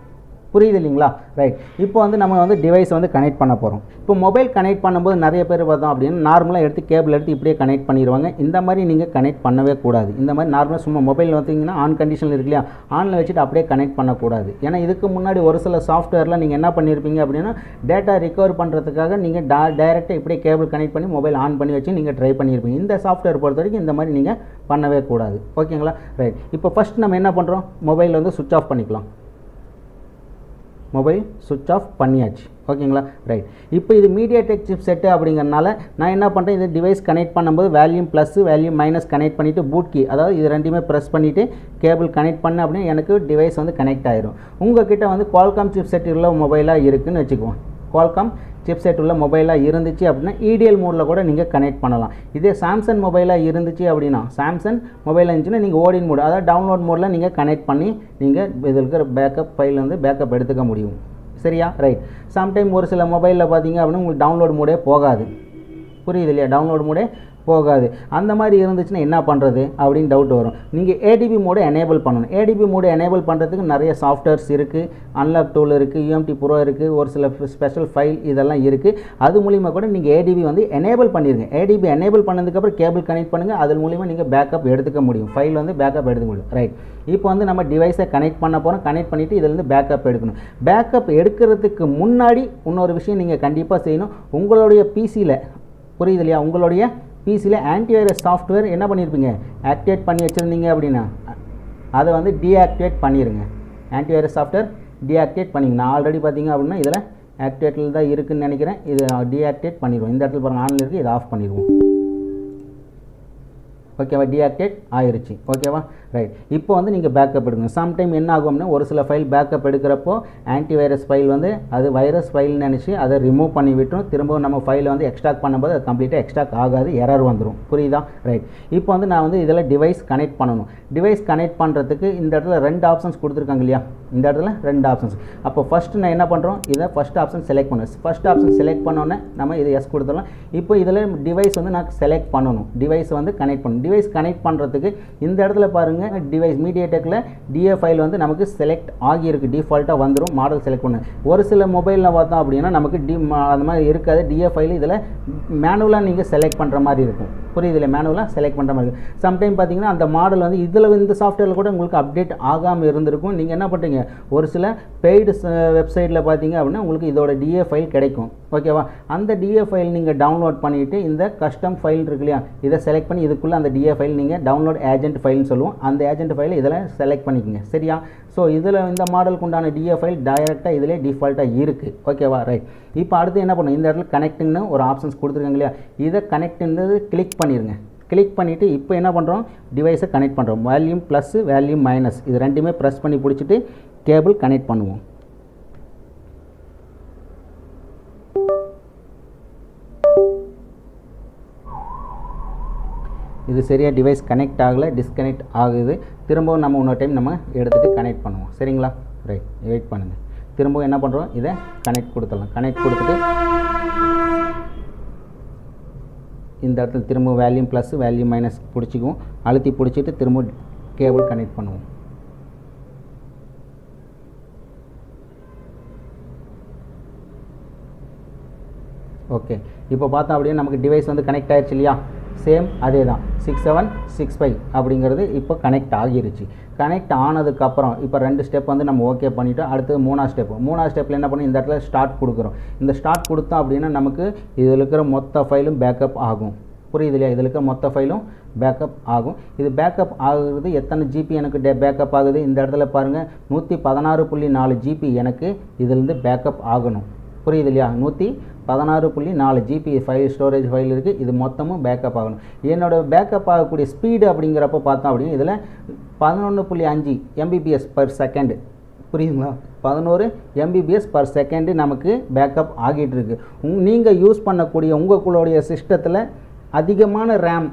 புரியுது இல்லைங்களா? ரைட். இப்போ வந்து நம்ம வந்து டிவைஸ் வந்து கனெக்ட் பண்ண போகிறோம். இப்போ மொபைல் கனெக்ட் பண்ணும்போது நிறைய பேர் பார்த்தோம் அப்படின்னு நார்மலாக எடுத்து கேபிள் எடுத்து இப்படியே கனெக்ட் பண்ணிடுவாங்க. இந்த மாதிரி நீங்கள் கனெக்ட் பண்ணவே கூடாது. இந்த மாதிரி நார்மலாக சும்மா மொபைல் பார்த்தீங்கன்னா ஆன் கண்டிஷனில் இருக்கு இல்லையா, ஆனில் வச்சுட்டு அப்படியே கனெக்ட் பண்ணக்கூடாது. ஏன்னா இதுக்கு முன்னாடி ஒரு சில சாஃப்ட்வேரில் நீங்கள் என்ன பண்ணியிருப்பீங்க அப்படின்னா டேட்டா ரிகவர் பண்ணுறதுக்காக நீங்கள் டைரெக்டாக இப்படியே கேபிள் கனெக்ட் பண்ணி மொபைல் ஆன் பண்ணி வச்சு நீங்கள் ட்ரை பண்ணியிருப்பீங்க. இந்த சாஃப்ட்வேர் பொறுத்த வரைக்கும் இந்த மாதிரி நீங்கள் பண்ணவே கூடாது. ஓகேங்களா? ரைட். இப்போ ஃபஸ்ட் நம்ம என்ன பண்ணுறோம், மொபைல் வந்து சுவிட்ச் ஆஃப் பண்ணிக்கலாம். மொபைல் சுவிட்ச் ஆஃப் பண்ணியாச்சு. ஓகேங்களா? ரைட். இப்போ இது மீடியாடெக் சிப் செட்டு அப்படிங்கிறனால நான் என்ன பண்ணுறேன், இது டிவைஸ் கனெக்ட் பண்ணும்போது வேல்யூம் ப்ளஸ் வேல்யூம் மைனஸ் கனெக்ட் பண்ணிவிட்டு பூட் கீ, அதாவது இது ரெண்டுமே ப்ரெஸ் பண்ணிவிட்டு கேபிள் கனெக்ட் பண்ண அப்படின்னு எனக்கு டிவைஸ் வந்து கனெக்ட் ஆயிரும். உங்கள்கிட்ட வந்து குவால்காம் சிப் செட் உள்ள மொபைலாக இருக்குதுன்னு வச்சுக்குவோம். குவால்காம் சிப் செட் உள்ள மொபைலாக இருந்துச்சு அப்படின்னா EDL மோடில் கூட நீங்கள் கனெக்ட் பண்ணலாம். இதே சாம்சங் மொபைலாக இருந்துச்சு அப்படின்னா, சாம்சங் மொபைலாக இருந்துச்சுன்னா நீங்கள் ஓடின் மோட், அதாவது டவுன்லோட் மோடில் நீங்கள் கனெக்ட் பண்ணி நீங்கள் இதில் இருக்கிற பேக்கப் ஃபைல் வந்து பேக்கப் எடுத்துக்க முடியும். சரியா? ரைட். சம்டைம் ஒரு சில மொபைலில் பார்த்தீங்க அப்படின்னா உங்களுக்கு டவுன்லோட் மோடே போகாது. புரியுது இல்லையா? டவுன்லோட் மோடே போகாது. அந்த மாதிரி இருந்துச்சுன்னா என்ன பண்ணுறது அப்படின்னு டவுட் வரும். நீங்கள் ADB மோடை எனேபிள் பண்ணணும். ADB மோடை எனேபிள் பண்ணுறதுக்கு நிறைய சாஃப்ட்வேர்ஸ் இருக்குது. அன்லாக் டூல் இருக்குது, UMT Pro இருக்குது, ஒரு சில ஸ்பெஷல் ஃபைல் இதெல்லாம் இருக்குது. அது மூலிமா கூட நீங்கள் ADB வந்து எனேபிள் பண்ணிடுங்க. ADB எனேபிள் பண்ணதுக்கப்புறம் கேபிள் கனெக்ட் பண்ணுங்கள். அது மூலிமா நீங்கள் பேக்கப் எடுத்துக்க முடியும். ஃபைல் வந்து பேக்கப் எடுத்துக்க முடியும். ரைட். இப்போ வந்து நம்ம டிவைஸை கனெக்ட் பண்ண போகிறோம். கனெக்ட் பண்ணிவிட்டு இதிலேருந்து பேக்கப் எடுக்கணும். பேக்கப் எடுக்கிறதுக்கு முன்னாடி இன்னொரு விஷயம் நீங்கள் கண்டிப்பாக செய்யணும். உங்களுடைய பிசியில், புரியுது இல்லையா, உங்களுடைய பிசியில் ஆன்டிவைரஸ் சாஃப்ட்வேர் என்ன பண்ணியிருப்பீங்க, ஆக்டிவேட் பண்ணி வச்சுருந்தீங்க அப்படின்னா அதை வந்து டீஆக்டிவேட் பண்ணிடுங்க. ஆன்டிவைரஸ் சாஃப்ட்வேர் டீஆக்டிவேட் பண்ணிங்க. நான் ஆல்ரெடி பார்த்தீங்க அப்படின்னா இதில் ஆக்டிவேட்டில் தான் இருக்குதுன்னு நினைக்கிறேன். இதை டீஆக்டிவேட் பண்ணிடுவோம். இந்த இடத்துல பாருங்கள் ஆனில் இருக்குது, இதை ஆஃப் பண்ணிடுவோம். ஓகேவா? டீஆக்டிவேட் ஆயிடுச்சு. ஓகேவா? ரைட். இப்போ வந்து நீங்கள் பேக்கப் எடுங்க. சம்டைம் என்ன ஆகும்னா ஒரு சில ஃபைல் பேக்கப் எடுக்கிறப்போ ஆன்டிவைரஸ் ஃபைல் வந்து அது வைரஸ் ஃபைல்னு நினச்சி அதை ரிமூவ் பண்ணி விட்டுரும். திரும்பவும் நம்ம ஃபைலை வந்து எக்ஸ்ட்ராக்ட் பண்ணும்போது அது கம்ப்ளீட்டாக எக்ஸ்ட்ராக்ட் ஆகாது, எரர் வந்துடும். புரியுதா? ரைட். இப்போ வந்து நான் வந்து இதில் டிவைஸ் கனெக்ட் பண்ணணும். டிவைஸ் கனெக்ட் பண்ணுறதுக்கு இந்த இடத்துல 2 ஆப்ஷன்ஸ் கொடுத்துருக்காங்க இல்லையா, இந்த இடத்துல 2 ஆப்ஷன்ஸ். அப்போ ஃபஸ்ட்டு நான் என்ன பண்ணுறோம், இதை ஃபஸ்ட் ஆப்ஷன் செலக்ட் பண்ணுவேன். ஃபஸ்ட் ஆப்ஷன் செலக்ட் பண்ணோன்னே நம்ம இதை எஸ் கொடுத்துடலாம். இப்போ இதில் டிவைஸ் வந்து நான் செலக்ட் பண்ணணும். டிவைஸ் வந்து கனெக்ட் பண்ணணும். டிவைஸ் கனெக்ட் பண்ணுறதுக்கு இந்த இடத்துல பாருங்கள், டிவைஸ் மீடியாடெக்கில் DA ஃபைல் வந்து நமக்கு செலக்ட் ஆகியிருக்கு. டிஃபால்ட்டாக வந்துடும். மாடல் செலக்ட் பண்ணு. ஒரு சில மொபைலில் பார்த்தோம் அப்படின்னா நமக்கு அந்த மாதிரி இருக்காது. DA ஃபைல் இதில் மேனுவலாக நீங்கள் செலக்ட் பண்ணுற மாதிரி இருக்கும். புரியுதில்ல, மேனுவலாக செலக்ட் பண்ணுற மாதிரி இருக்குது. சம்டைம் பார்த்தீங்கன்னா அந்த மாடல் வந்து இதில் இந்த சாஃப்ட்வேரில் கூட உங்களுக்கு அப்டேட் ஆகாமல் இருந்திருக்கும். நீங்கள் என்ன பண்ணுறீங்க, ஒரு சில பெய்டு வெப்சைட்டில் பார்த்தீங்க அப்படின்னா உங்களுக்கு இதோட DA ஃபைல் கிடைக்கும். ஓகேவா, அந்த DA ஃபைல் நீங்கள் டவுன்லோட் பண்ணிவிட்டு இந்த கஸ்டம் ஃபைல் இருக்கு இல்லையா, இதை செலக்ட் பண்ணி இதுக்குள்ளே அந்த DA ஃபைல் நீங்கள் டவுன்லோட் ஏஜென்ட் ஃபைல்னு சொல்லுவோம், அந்த ஏஜென்ட் ஃபைலை இதில் செலக்ட் பண்ணிக்கோங்க. சரியா, ஸோ இதில் இந்த மாடலுக்கு உண்டான DA ஃபைல் டைரெக்டாக இதிலே டிஃபால்ட்டாக இருக்குது. ஓகேவா, ரைட். இப்போ அடுத்து என்ன பண்ணணும், இந்த இடத்துல கனெக்டிங்னு ஒரு ஆப்ஷன்ஸ் கொடுத்துருக்காங்க இல்லையா, இதை கனெக்ட்ன்றது கிளிக் பண்ணிடுங்க. கிளிக் பண்ணிவிட்டு இப்போ என்ன பண்ணுறோம், டிவைஸை கனெக்ட் பண்ணுறோம். வால்யூம் ப்ளஸ் வால்யூம் மைனஸ் இது ரெண்டுமே ப்ரெஸ் பண்ணி பிடிச்சிட்டு கேபிள் கனெக்ட் பண்ணுவோம். இது சரியாக டிவைஸ் கனெக்ட் ஆகலை, டிஸ்கனெக்ட் ஆகுது. திரும்பவும் நம்ம இன்னொரு டைம் நம்ம எடுத்துகிட்டு கனெக்ட் பண்ணுவோம். சரிங்களா, ரைட். வெயிட் பண்ணுங்கள். திரும்பவும் என்ன பண்ணுறோம், இதை கனெக்ட் கொடுத்துடலாம். கனெக்ட் கொடுத்துட்டு இந்த இடத்துல திரும்ப வேல்யூம் ப்ளஸ் வேல்யூம் மைனஸ் பிடிச்சிக்குவோம். அழுத்தி பிடிச்சிட்டு திரும்ப கேபிள் கனெக்ட் பண்ணுவோம். ஓகே, இப்போ பார்த்தோம் அப்படியே நமக்கு டிவைஸ் வந்து கனெக்ட் ஆகிடுச்சு இல்லையா. சேம் அதே தான் 6765 அப்படிங்கிறது இப்போ கனெக்ட் ஆகிருச்சு. கனெக்ட் ஆனதுக்கப்புறம் இப்போ 2 ஸ்டெப் வந்து நம்ம ஓகே பண்ணிவிட்டோம். அடுத்து 3ஆவது ஸ்டெப்பில் என்ன பண்ணி இந்த இடத்துல ஸ்டார்ட் கொடுக்குறோம். இந்த ஸ்டார்ட் கொடுத்தோம் அப்படின்னா நமக்கு இதில் இருக்கிற மொத்த ஃபைலும் பேக்கப் ஆகும். புரியுது இல்லையா, இதில் இருக்கிற மொத்த ஃபைலும் பேக்கப் ஆகும். இது பேக்கப் ஆகுறது எத்தனை ஜிபி எனக்கு பேக்கப் ஆகுது, இந்த இடத்துல பாருங்கள் 116.4 ஜிபி எனக்கு இதிலேருந்து பேக்கப் ஆகணும். புரியுது இல்லையா, 116.4 ஜிபி ஃபைல் ஸ்டோரேஜ் ஃபைல் இருக்குது. இது மொத்தமும் பேக்கப் ஆகணும். என்னோடய பேக்கப் ஆகக்கூடிய ஸ்பீடு அப்படிங்கிறப்ப பார்த்தோம் அப்படின்னா இதில் 11.5 MBPS பர் செகண்டு. புரியுதுங்களா, 11 MBPS பர் செகண்டு நமக்கு பேக்கப் ஆகிட்டு இருக்கு. நீங்கள் யூஸ் பண்ணக்கூடிய உங்களுடைய சிஸ்டத்தில் அதிகமான ரேம்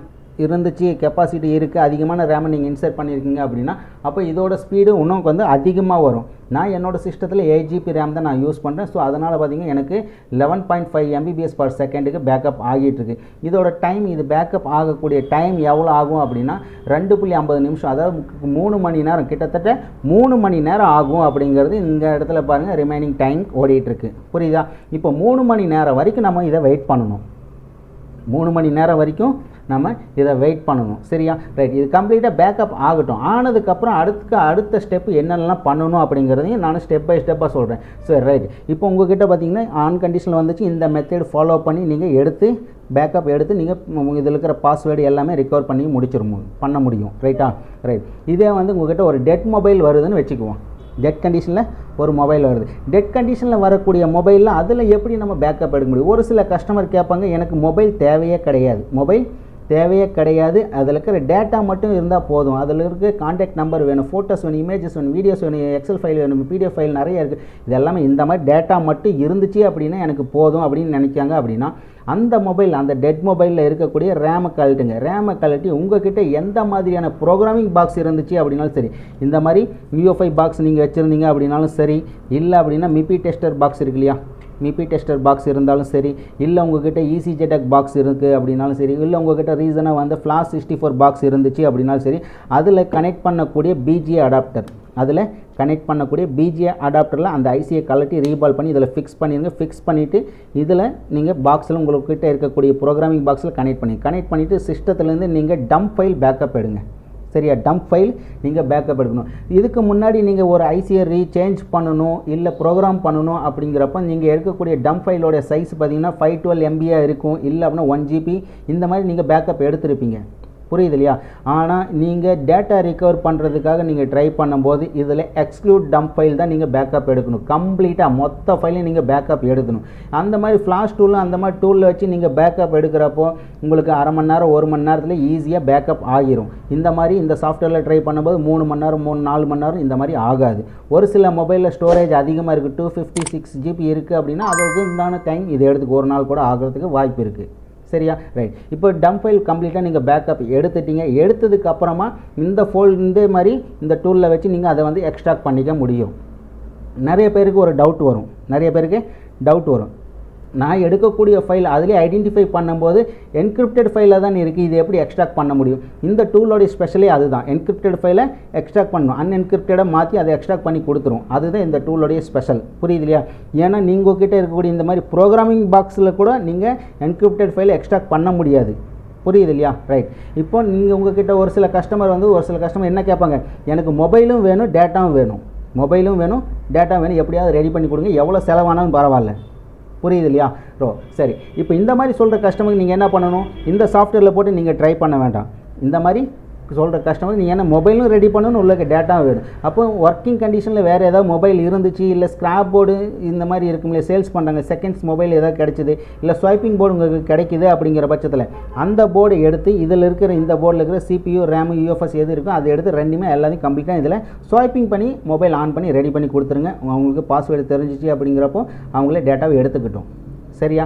இருந்துச்சு, கெப்பாசிட்டி இருக்குது, அதிகமான ரேமை நீங்கள் இன்சர்ட் பண்ணியிருக்கீங்க அப்படின்னா அப்போ இதோட ஸ்பீடு இன்னும் வந்து அதிகமாக வரும். நான் என்னோடய சிஸ்டத்தில் 8 GB ரேம் தான் நான் யூஸ் பண்ணுறேன். ஸோ அதனால் பார்த்திங்கன்னா எனக்கு 11.5 MBPS பர் செகண்டுக்கு பேக்கப் ஆகிட்டுருக்கு. இதோட டைம், இது பேக்கப் ஆகக்கூடிய டைம் எவ்வளோ ஆகும் அப்படின்னா 2.50 நிமிஷம், அதாவது 3 மணி நேரம், கிட்டத்தட்ட 3 மணி நேரம் ஆகும் அப்படிங்கிறது இந்த இடத்துல பாருங்கள் ரிமைனிங் டைம் ஓடிட்டுருக்கு. புரியுதா, இப்போ 3 மணி நேரம் வரைக்கும் நம்ம இதை வெயிட் பண்ணணும். 3 மணி நேரம் வரைக்கும் நம்ம இதை வெயிட் பண்ணணும். சரியா, ரைட். இது கம்ப்ளீட்டாக பேக்கப் ஆகட்டும். ஆனதுக்கப்புறம் அடுத்த ஸ்டெப்பு என்னென்னலாம் பண்ணணும் அப்படிங்கிறதையும் நான் ஸ்டெப் பை ஸ்டெப்பாக சொல்கிறேன். சரி, ரைட். இப்போ உங்ககிட்ட பார்த்தீங்கன்னா ஆன் கண்டிஷனில் வந்துச்சு, இந்த மெத்தட் ஃபாலோ பண்ணி நீங்கள் பேக்கப் எடுத்து நீங்கள் இதில் இருக்கிற பாஸ்வேர்டு எல்லாமே ரிகவர் பண்ணி பண்ண முடியும். ரைட்டா, ரைட். இதே வந்து உங்ககிட்ட ஒரு டெட் மொபைல் வருதுன்னு வச்சுக்குவோம். டெட் கண்டிஷனில் ஒரு மொபைல் வருது. டெட் கண்டிஷனில் வரக்கூடிய மொபைலில் அதில் எப்படி நம்ம பேக்கப் எடுக்க முடியும்? ஒரு சில கஸ்டமர் கேட்பாங்க, எனக்கு மொபைல் தேவையே கிடையாது, அதில் இருக்கிற டேட்டா மட்டும் இருந்தால் போதும், அதில் இருக்க கான்டாக்ட் நம்பர் வேணும், ஃபோட்டோஸ் வேணும், இமேஜஸ் வேணும், வீடியோஸ் வேணும், எக்ஸல் ஃபைல் வேணும், PDF ஃபைல் நிறைய இருக்குது, இதெல்லாமே இந்த மாதிரி டேட்டா மட்டும் இருந்துச்சு அப்படின்னா எனக்கு போதும் அப்படின்னு நினைக்காங்க. அப்படின்னா அந்த மொபைல், அந்த டெட் மொபைலில் இருக்கக்கூடிய ரேமை கழட்டி உங்ககிட்ட எந்த மாதிரியான ப்ரோக்ராமிங் பாக்ஸ் இருந்துச்சு அப்படின்னாலும் சரி, இந்த மாதிரி UEFI பாக்ஸ் நீங்கள் வச்சுருந்தீங்க அப்படின்னாலும் சரி, இல்லை அப்படின்னா MIPI டெஸ்டர் பாக்ஸ் இருக்கு இல்லையா, MIPI டெஸ்டர் பாக்ஸ் இருந்தாலும் சரி, இல்லை உங்ககிட்ட EasyJetX பாக்ஸ் இருக்குது அப்படின்னாலும் சரி, இல்லை உங்ககிட்ட ரீசனாக வந்து Flash 64 பாக்ஸ் இருந்துச்சு அப்படின்னாலும் சரி, அதில் கனெக்ட் பண்ணக்கூடிய BGA அடாப்டரில் அந்த ஐசியை கலட்டி ரீபால் பண்ணி இதில் ஃபிக்ஸ் பண்ணிடுங்க. ஃபிக்ஸ் பண்ணிவிட்டு இதில் நீங்கள் பாக்ஸில் உங்கள்கிட்ட இருக்கக்கூடிய ப்ரோக்ராமிங் பாக்ஸில் கனெக்ட் பண்ணிவிட்டு சிஸ்டத்துலேருந்து நீங்கள் டம்ப் ஃபைல் பேக்கப் எடுங்க. சரியா, டம்ப் ஃபைல் நீங்கள் பேக்கப் எடுக்கணும். இதுக்கு முன்னாடி நீங்கள் ஒரு ஐசியை ரீசேஞ்ச் பண்ணணும், இல்லை ப்ரோக்ராம் பண்ணணும் அப்படிங்கிறப்ப நீங்கள் எடுக்கக்கூடிய டம்ப் ஃபைலோடைய சைஸ் பார்த்தீங்கன்னா 512 MB இருக்கும், இல்லை அப்படின்னா 1 GB இந்த மாதிரி நீங்கள் பேக்கப் எடுத்துருப்பீங்க. புரியுது இல்லையா, ஆனால் நீங்கள் டேட்டா ரிகவர் பண்ணுறதுக்காக நீங்கள் ட்ரை பண்ணும்போது இதில் எக்ஸ்க்ளூட் டம்ப் ஃபைல் தான் நீங்கள் பேக்கப் எடுக்கணும். கம்ப்ளீட்டாக மொத்த ஃபைலையும் நீங்கள் பேக்கப் எடுக்கணும். அந்த மாதிரி ஃப்ளாஷ் டூலில் அந்த மாதிரி டூலில் வச்சு நீங்கள் பேக்கப் எடுக்கிறப்போ உங்களுக்கு அரை மணி நேரம் 1 மணி நேரத்தில் ஈஸியாக பேக்கப் ஆகிரும். இந்த மாதிரி இந்த சாஃப்ட்வேரில் ட்ரை பண்ணும்போது 3 மணி நேரம் 4 மணி நேரம் இந்த மாதிரி ஆகாது. ஒரு சில மொபைலில் ஸ்டோரேஜ் அதிகமாக இருக்குது, 256 GB இருக்குது அப்படின்னா அதற்கு உண்டான டைம் இது எடுத்துக்கு ஒரு நாள் கூட ஆகிறதுக்கு வாய்ப்பு இருக்குது. சரியா, ரைட். இப்போ டம்ப் ஃபைல் கம்ப்ளீட்டாக நீங்கள் பேக்கப் எடுத்துட்டீங்க. எடுத்ததுக்கப்புறமா இந்த மாதிரி இந்த டூலில் வச்சு நீங்கள் அதை வந்து எக்ஸ்ட்ராக்ட் பண்ணிக்க முடியும். நிறைய பேருக்கு டவுட் வரும், நான் எடுக்கக்கூடிய ஃபைல் அதிலே ஐடென்டிஃபை பண்ணும்போது என்கிரிப்டட் ஃபைலில் தான் இருக்குது, இது எப்படி எக்ஸ்ட்ராக்ட் பண்ண முடியும்? இந்த டூலோடைய ஸ்பெஷலே அதுதான், என்கிரிப்டட் ஃபைலை எக்ஸ்ட்ராக்ட் பண்ணணும், அன்என்கிரிப்டடை மாற்றி அதை எக்ஸ்ட்ராக்ட் பண்ணி கொடுத்துரும். அதுதான் இந்த டூலோடைய ஸ்பெஷல். புரியுது இல்லையா? ஏன்னா நீங்கள் கிட்டே இருக்கக்கூடிய இந்த மாதிரி ப்ரோக்ராமிங் பாக்ஸில் கூட நீங்கள் என்கிரிப்டட் ஃபைலை எக்ஸ்ட்ராக்ட் பண்ண முடியாது. புரியுது இல்லையா? ரைட். இப்போ நீங்கள் உங்ககிட்ட ஒரு சில கஸ்டமர் என்ன கேட்பாங்க, எனக்கு மொபைலும் வேணும் டேட்டாவும் வேணும், மொபைலும் வேணும் டேட்டாவும் வேணும், எப்படியாவது ரெடி பண்ணி கொடுங்க, எவ்வளோ செலவானாலும் பரவாயில்ல. புரியுது இல்லையா? சரி. இப்போ இந்த மாதிரி சொல்கிற கஸ்டமருக்கு நீங்கள் என்ன பண்ணணும், இந்த சாஃப்ட்வேரில் போட்டு நீங்கள் ட்ரை பண்ண வேண்டாம். இந்த மாதிரி சொல்கிற கஸ்டமர் நீங்கள் என்ன மொபைலும் ரெடி பண்ணணும், உங்களுக்கு டேட்டாவும் வேணும். அப்போ ஒர்க்கிங் கண்டிஷனில் வேறு ஏதாவது மொபைல் இருந்துச்சு, இல்லை ஸ்க்ராப் போர்டு இந்த மாதிரி இருக்கும் இல்லையா, சேல்ஸ் பண்ணுறாங்க, செகண்ட்ஸ் மொபைல் ஏதாவது கிடைச்சிது, இல்லை ஸ்வைப்பிங் போர்டு உங்களுக்கு கிடைக்குது அப்படிங்கிற பட்சத்தில் அந்த போர்டு எடுத்து இதில் இருக்கிற இந்த போர்டில் இருக்கிற CPU RAM UFS எது இருக்கோ அதை எடுத்து ரெண்டுமே எல்லாத்தையும் கம்ப்ளீட்டாக இதில் ஸ்வைப்பிங் பண்ணி மொபைல் ஆன் பண்ணி ரெடி பண்ணி கொடுத்துருங்க. அவங்களுக்கு பாஸ்வேர்டு தெரிஞ்சிச்சு அப்படிங்கிறப்போ அவங்களே டேட்டாவை எடுத்துக்கிட்டோம். சரியா?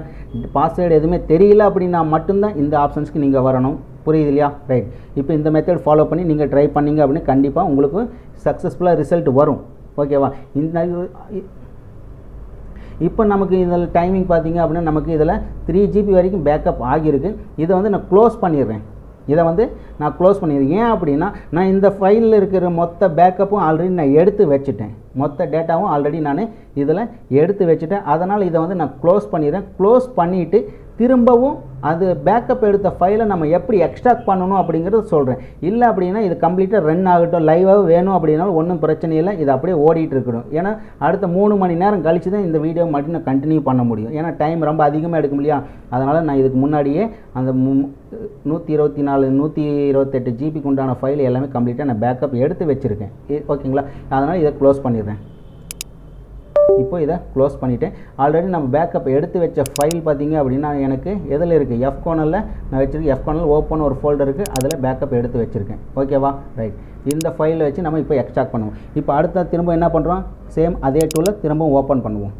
பாஸ்வேர்டு எதுவுமே தெரியல அப்படின்னா மட்டும்தான் இந்த ஆப்ஷன்ஸ்க்கு நீங்கள் வரணும். புரியுது இல்லையா? ரைட். இப்போ இந்த மெத்தட் ஃபாலோ பண்ணி நீங்கள் ட்ரை பண்ணிங்க அப்படின்னு கண்டிப்பாக உங்களுக்கு சக்ஸஸ்ஃபுல்லாக ரிசல்ட் வரும். ஓகேவா? இந்த இப்போ நமக்கு இதில் டைமிங் பார்த்தீங்க அப்படின்னா நமக்கு இதில் 3 GB வரைக்கும் பேக்கப் ஆகியிருக்கு. இதை வந்து நான் க்ளோஸ் பண்ணிடுறேன். ஏன் அப்படின்னா நான் இந்த ஃபைலில் இருக்கிற மொத்த பேக்கப்பும் ஆல்ரெடி நான் எடுத்து வச்சுட்டேன், மொத்த டேட்டாவும் ஆல்ரெடி நான் இதில் எடுத்து வச்சுட்டேன். அதனால் இதை வந்து நான் க்ளோஸ் பண்ணிடுறேன். க்ளோஸ் பண்ணிவிட்டு திரும்பவும் அது பேக்கப் எடுத்த ஃபைலை நம்ம எப்படி எக்ஸ்ட்ராக்ட் பண்ணணும் அப்படிங்கிறத சொல்கிறேன். இல்லை அப்படின்னா இது கம்ப்ளீட்டாக ரன் ஆகட்டும், லைவாக வேணும் அப்படின்னாலும் ஒன்றும் பிரச்சனை இல்லை, இது அப்படியே ஓடிட்டு இருக்கணும். ஏன்னா அடுத்த 3 மணி நேரம் கழிச்சு தான் இந்த வீடியோ மட்டும் நான் கண்டினியூ பண்ண முடியும். ஏன்னா டைம் ரொம்ப அதிகமாக எடுக்கும் இல்லையா? அதனால் நான் இதுக்கு முன்னாடியே அந்த 124 128 ஜிபிக்கு உண்டான ஃபைல் எல்லாமே கம்ப்ளீட்டாக நான் பேக்கப் எடுத்து வச்சுருக்கேன். ஓகேங்களா? அதனால் இதை க்ளோஸ் பண்ணிடுறேன். இப்போ இதை க்ளோஸ் பண்ணிவிட்டேன். ஆல்ரெடி நம்ம பேக்கப் எடுத்து வச்ச ஃபைல் பார்த்திங்க அப்படின்னா எனக்கு எதில் இருக்குது, எஃப் கோனலில் நான் வச்சுருக்கேன். எஃப் கோனல் ஓப்பன் ஒரு ஃபோல்டர் இருக்குது, அதில் பேக்கப் எடுத்து வச்சுருக்கேன். ஓகேவா? ரைட். இந்த ஃபைலை வச்சு நம்ம இப்போ எக்ஸ்ட்ராக்ட் பண்ணுவோம். இப்போ அடுத்த திரும்ப என்ன பண்ணுறோம், சேம் அதே டூலை திரும்பவும் ஓப்பன் பண்ணுவோம்.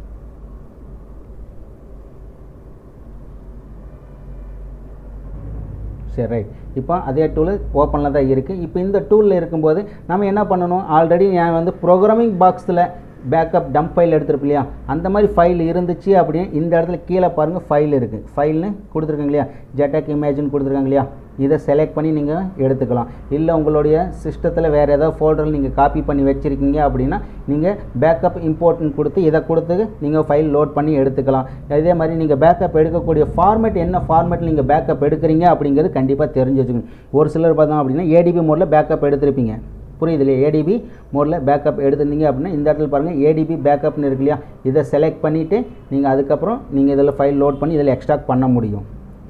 சரி, ரைட். இப்போ அதே டூலு ஓப்பனில் தான் இருக்குது. இப்போ இந்த டூலில் இருக்கும்போது நம்ம என்ன பண்ணணும், ஆல்ரெடி நான் வந்து ப்ரோக்ராமிங் பாக்ஸில் பேக்கப் டம்ப் ஃபைல் எடுத்துருப்போம் இல்லையா, அந்த மாதிரி ஃபைல் இருந்துச்சு அப்படின்னு இந்த இடத்துல கீழே பாருங்கள் ஃபைல் இருக்குது, ஃபைல்னு கொடுத்துருக்காங்க இல்லையா, ஜெடெக் இமேஜ்னு கொடுத்துருக்காங்க இல்லையா, இதை செலக்ட் பண்ணி நீங்கள் எடுத்துக்கலாம். இல்லை உங்களுடைய சிஸ்டத்தில் வேறு ஏதாவது ஃபோல்டரில் நீங்கள் காப்பி பண்ணி வச்சுருக்கீங்க அப்படின்னா நீங்கள் பேக்கப் இம்போர்ட்னு கொடுத்து இதை கொடுத்து நீங்கள் ஃபைல் லோட் பண்ணி எடுத்துக்கலாம். இதே மாதிரி நீங்கள் பேக்கப் எடுக்கக்கூடிய ஃபார்மேட் என்ன ஃபார்மேட்டில் நீங்கள் பேக்கப் எடுக்கிறீங்க அப்படிங்கிறது கண்டிப்பாக தெரிஞ்சு வச்சுக்கணும். ஒரு சிலர் பார்த்தோம் அப்படின்னா ஏடிபி மோடில் பேக்கப் எடுத்திருப்பீங்க. புரியுது இல்லையா? ஏடிபி மோடில் பேக்கப் எடுத்துருந்தீங்க அப்படின்னா இந்த இடத்துல பாருங்கள் ஏடிபி பேக்கப்னு இருக்கு இல்லையா, இதை செலக்ட் பண்ணிவிட்டு நீங்கள் அதுக்கப்புறம் நீங்கள் இதில் ஃபைல் லோட் பண்ணி இதில் எக்ஸ்ட்ராக்ட் பண்ண முடியும்.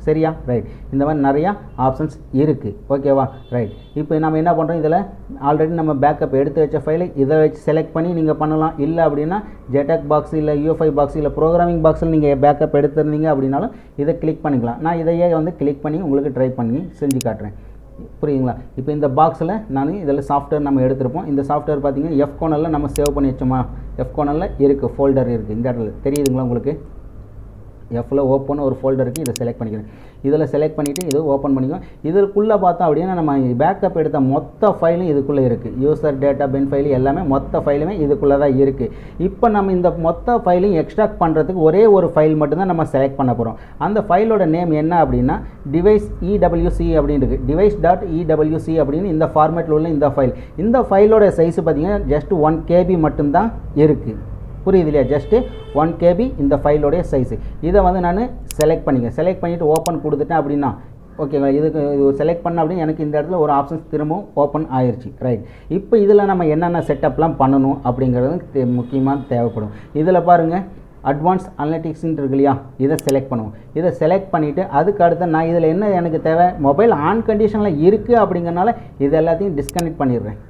சரியா? ரைட். இந்த மாதிரி நிறையா ஆப்ஷன்ஸ் இருக்குது. ஓகேவா? ரைட். இப்போ நம்ம என்ன பண்ணுறோம், இதில் ஆல்ரெடி நம்ம பேக்கப் எடுத்து வச்ச ஃபைலை இதை வச்சு செலக்ட் பண்ணி நீங்கள் பண்ணலாம். இல்லை அப்படின்னா ஜெடெக் பாக்ஸ் இல்லை UFI பாக்ஸ் இல்லை ப்ரோக்ராமிங் பாக்ஸில் நீங்கள் பேக்கப் எடுத்துருந்தீங்க அப்படின்னாலும் இதை கிளிக் பண்ணிக்கலாம். நான் இதையே வந்து கிளிக் பண்ணி உங்களுக்கு ட்ரை பண்ணி செஞ்சு காட்டுறேன். புரியுங்களா? இப்போ இந்த பாக்ஸில் நான் இதில் சாஃப்ட்வேர் நம்ம எடுத்திருப்போம். இந்த சாஃப்ட்வேர் பார்த்தீங்கன்னா எஃப் கோனலில் நம்ம சேவ் பண்ணி வச்சோமா, எஃப் கோனலில் இருக்குது, ஃபோல்டர் இருக்குது. இந்த இடத்துல தெரியுதுங்களா உங்களுக்கு? எஃப்பில் ஓப்பன் ஒரு ஃபோல்டர் இருக்குது, இதை செலக்ட் பண்ணிக்கிறேன். இதில் செலக்ட் பண்ணிவிட்டு இது ஓப்பன் பண்ணிக்குவோம். இதற்குள்ளே பார்த்தோம் அப்படின்னா நம்ம பேக்கப் எடுத்த மொத்த ஃபைலும் இதுக்குள்ளே இருக்குது. யூசர் டேட்டா பென் ஃபைல் எல்லாமே மொத்த ஃபைலுமே இதுக்குள்ளே தான் இருக்குது. இப்போ நம்ம இந்த மொத்த ஃபைலையும் எக்ஸ்ட்ராக்ட் பண்ணுறதுக்கு ஒரே ஒரு ஃபைல் மட்டும்தான் நம்ம செலக்ட் பண்ண போகிறோம். அந்த ஃபைலோட நேம் என்ன அப்படின்னா டிவைஸ் EWC அப்படின்னு இருக்குது. device.ewc அப்படின்னு இந்த ஃபார்மேட்டில் உள்ள இந்த ஃபைல். இந்த ஃபைலோட சைஸ் பார்த்திங்கன்னா ஜஸ்ட் 1 KB மட்டும்தான் இருக்குது. புரியுது இல்லையா? ஜஸ்ட்டு 1 KB இந்த ஃபைலோடைய சைஸு. இதை வந்து நான் செலக்ட் பண்ணிவிட்டு ஓப்பன் கொடுத்துட்டேன் அப்படின்னா ஓகேங்களா, இதுக்கு செலக்ட் பண்ண அப்படின்னு எனக்கு இந்த இடத்துல ஒரு ஆப்ஷன்ஸ் திரும்பவும் ஓப்பன் ஆயிடுச்சு. ரைட். இப்போ இதில் நம்ம என்னென்ன செட்டப்லாம் பண்ணணும் அப்படிங்கிறது முக்கியமாக தேவைப்படும். இதில் பாருங்கள் அட்வான்ஸ் அனலிட்டிக்ஸ்ன்னு இருக்கு இல்லையா, இதை செலக்ட் பண்ணுவோம். இதை செலக்ட் பண்ணிவிட்டு அதுக்கு அடுத்து நான் இதில் என்ன எனக்கு தேவை, மொபைல் ஆன் கண்டிஷனில் இருக்குது அப்படிங்கிறனால இது எல்லாத்தையும் டிஸ்கனெக்ட் பண்ணிடுறேன்.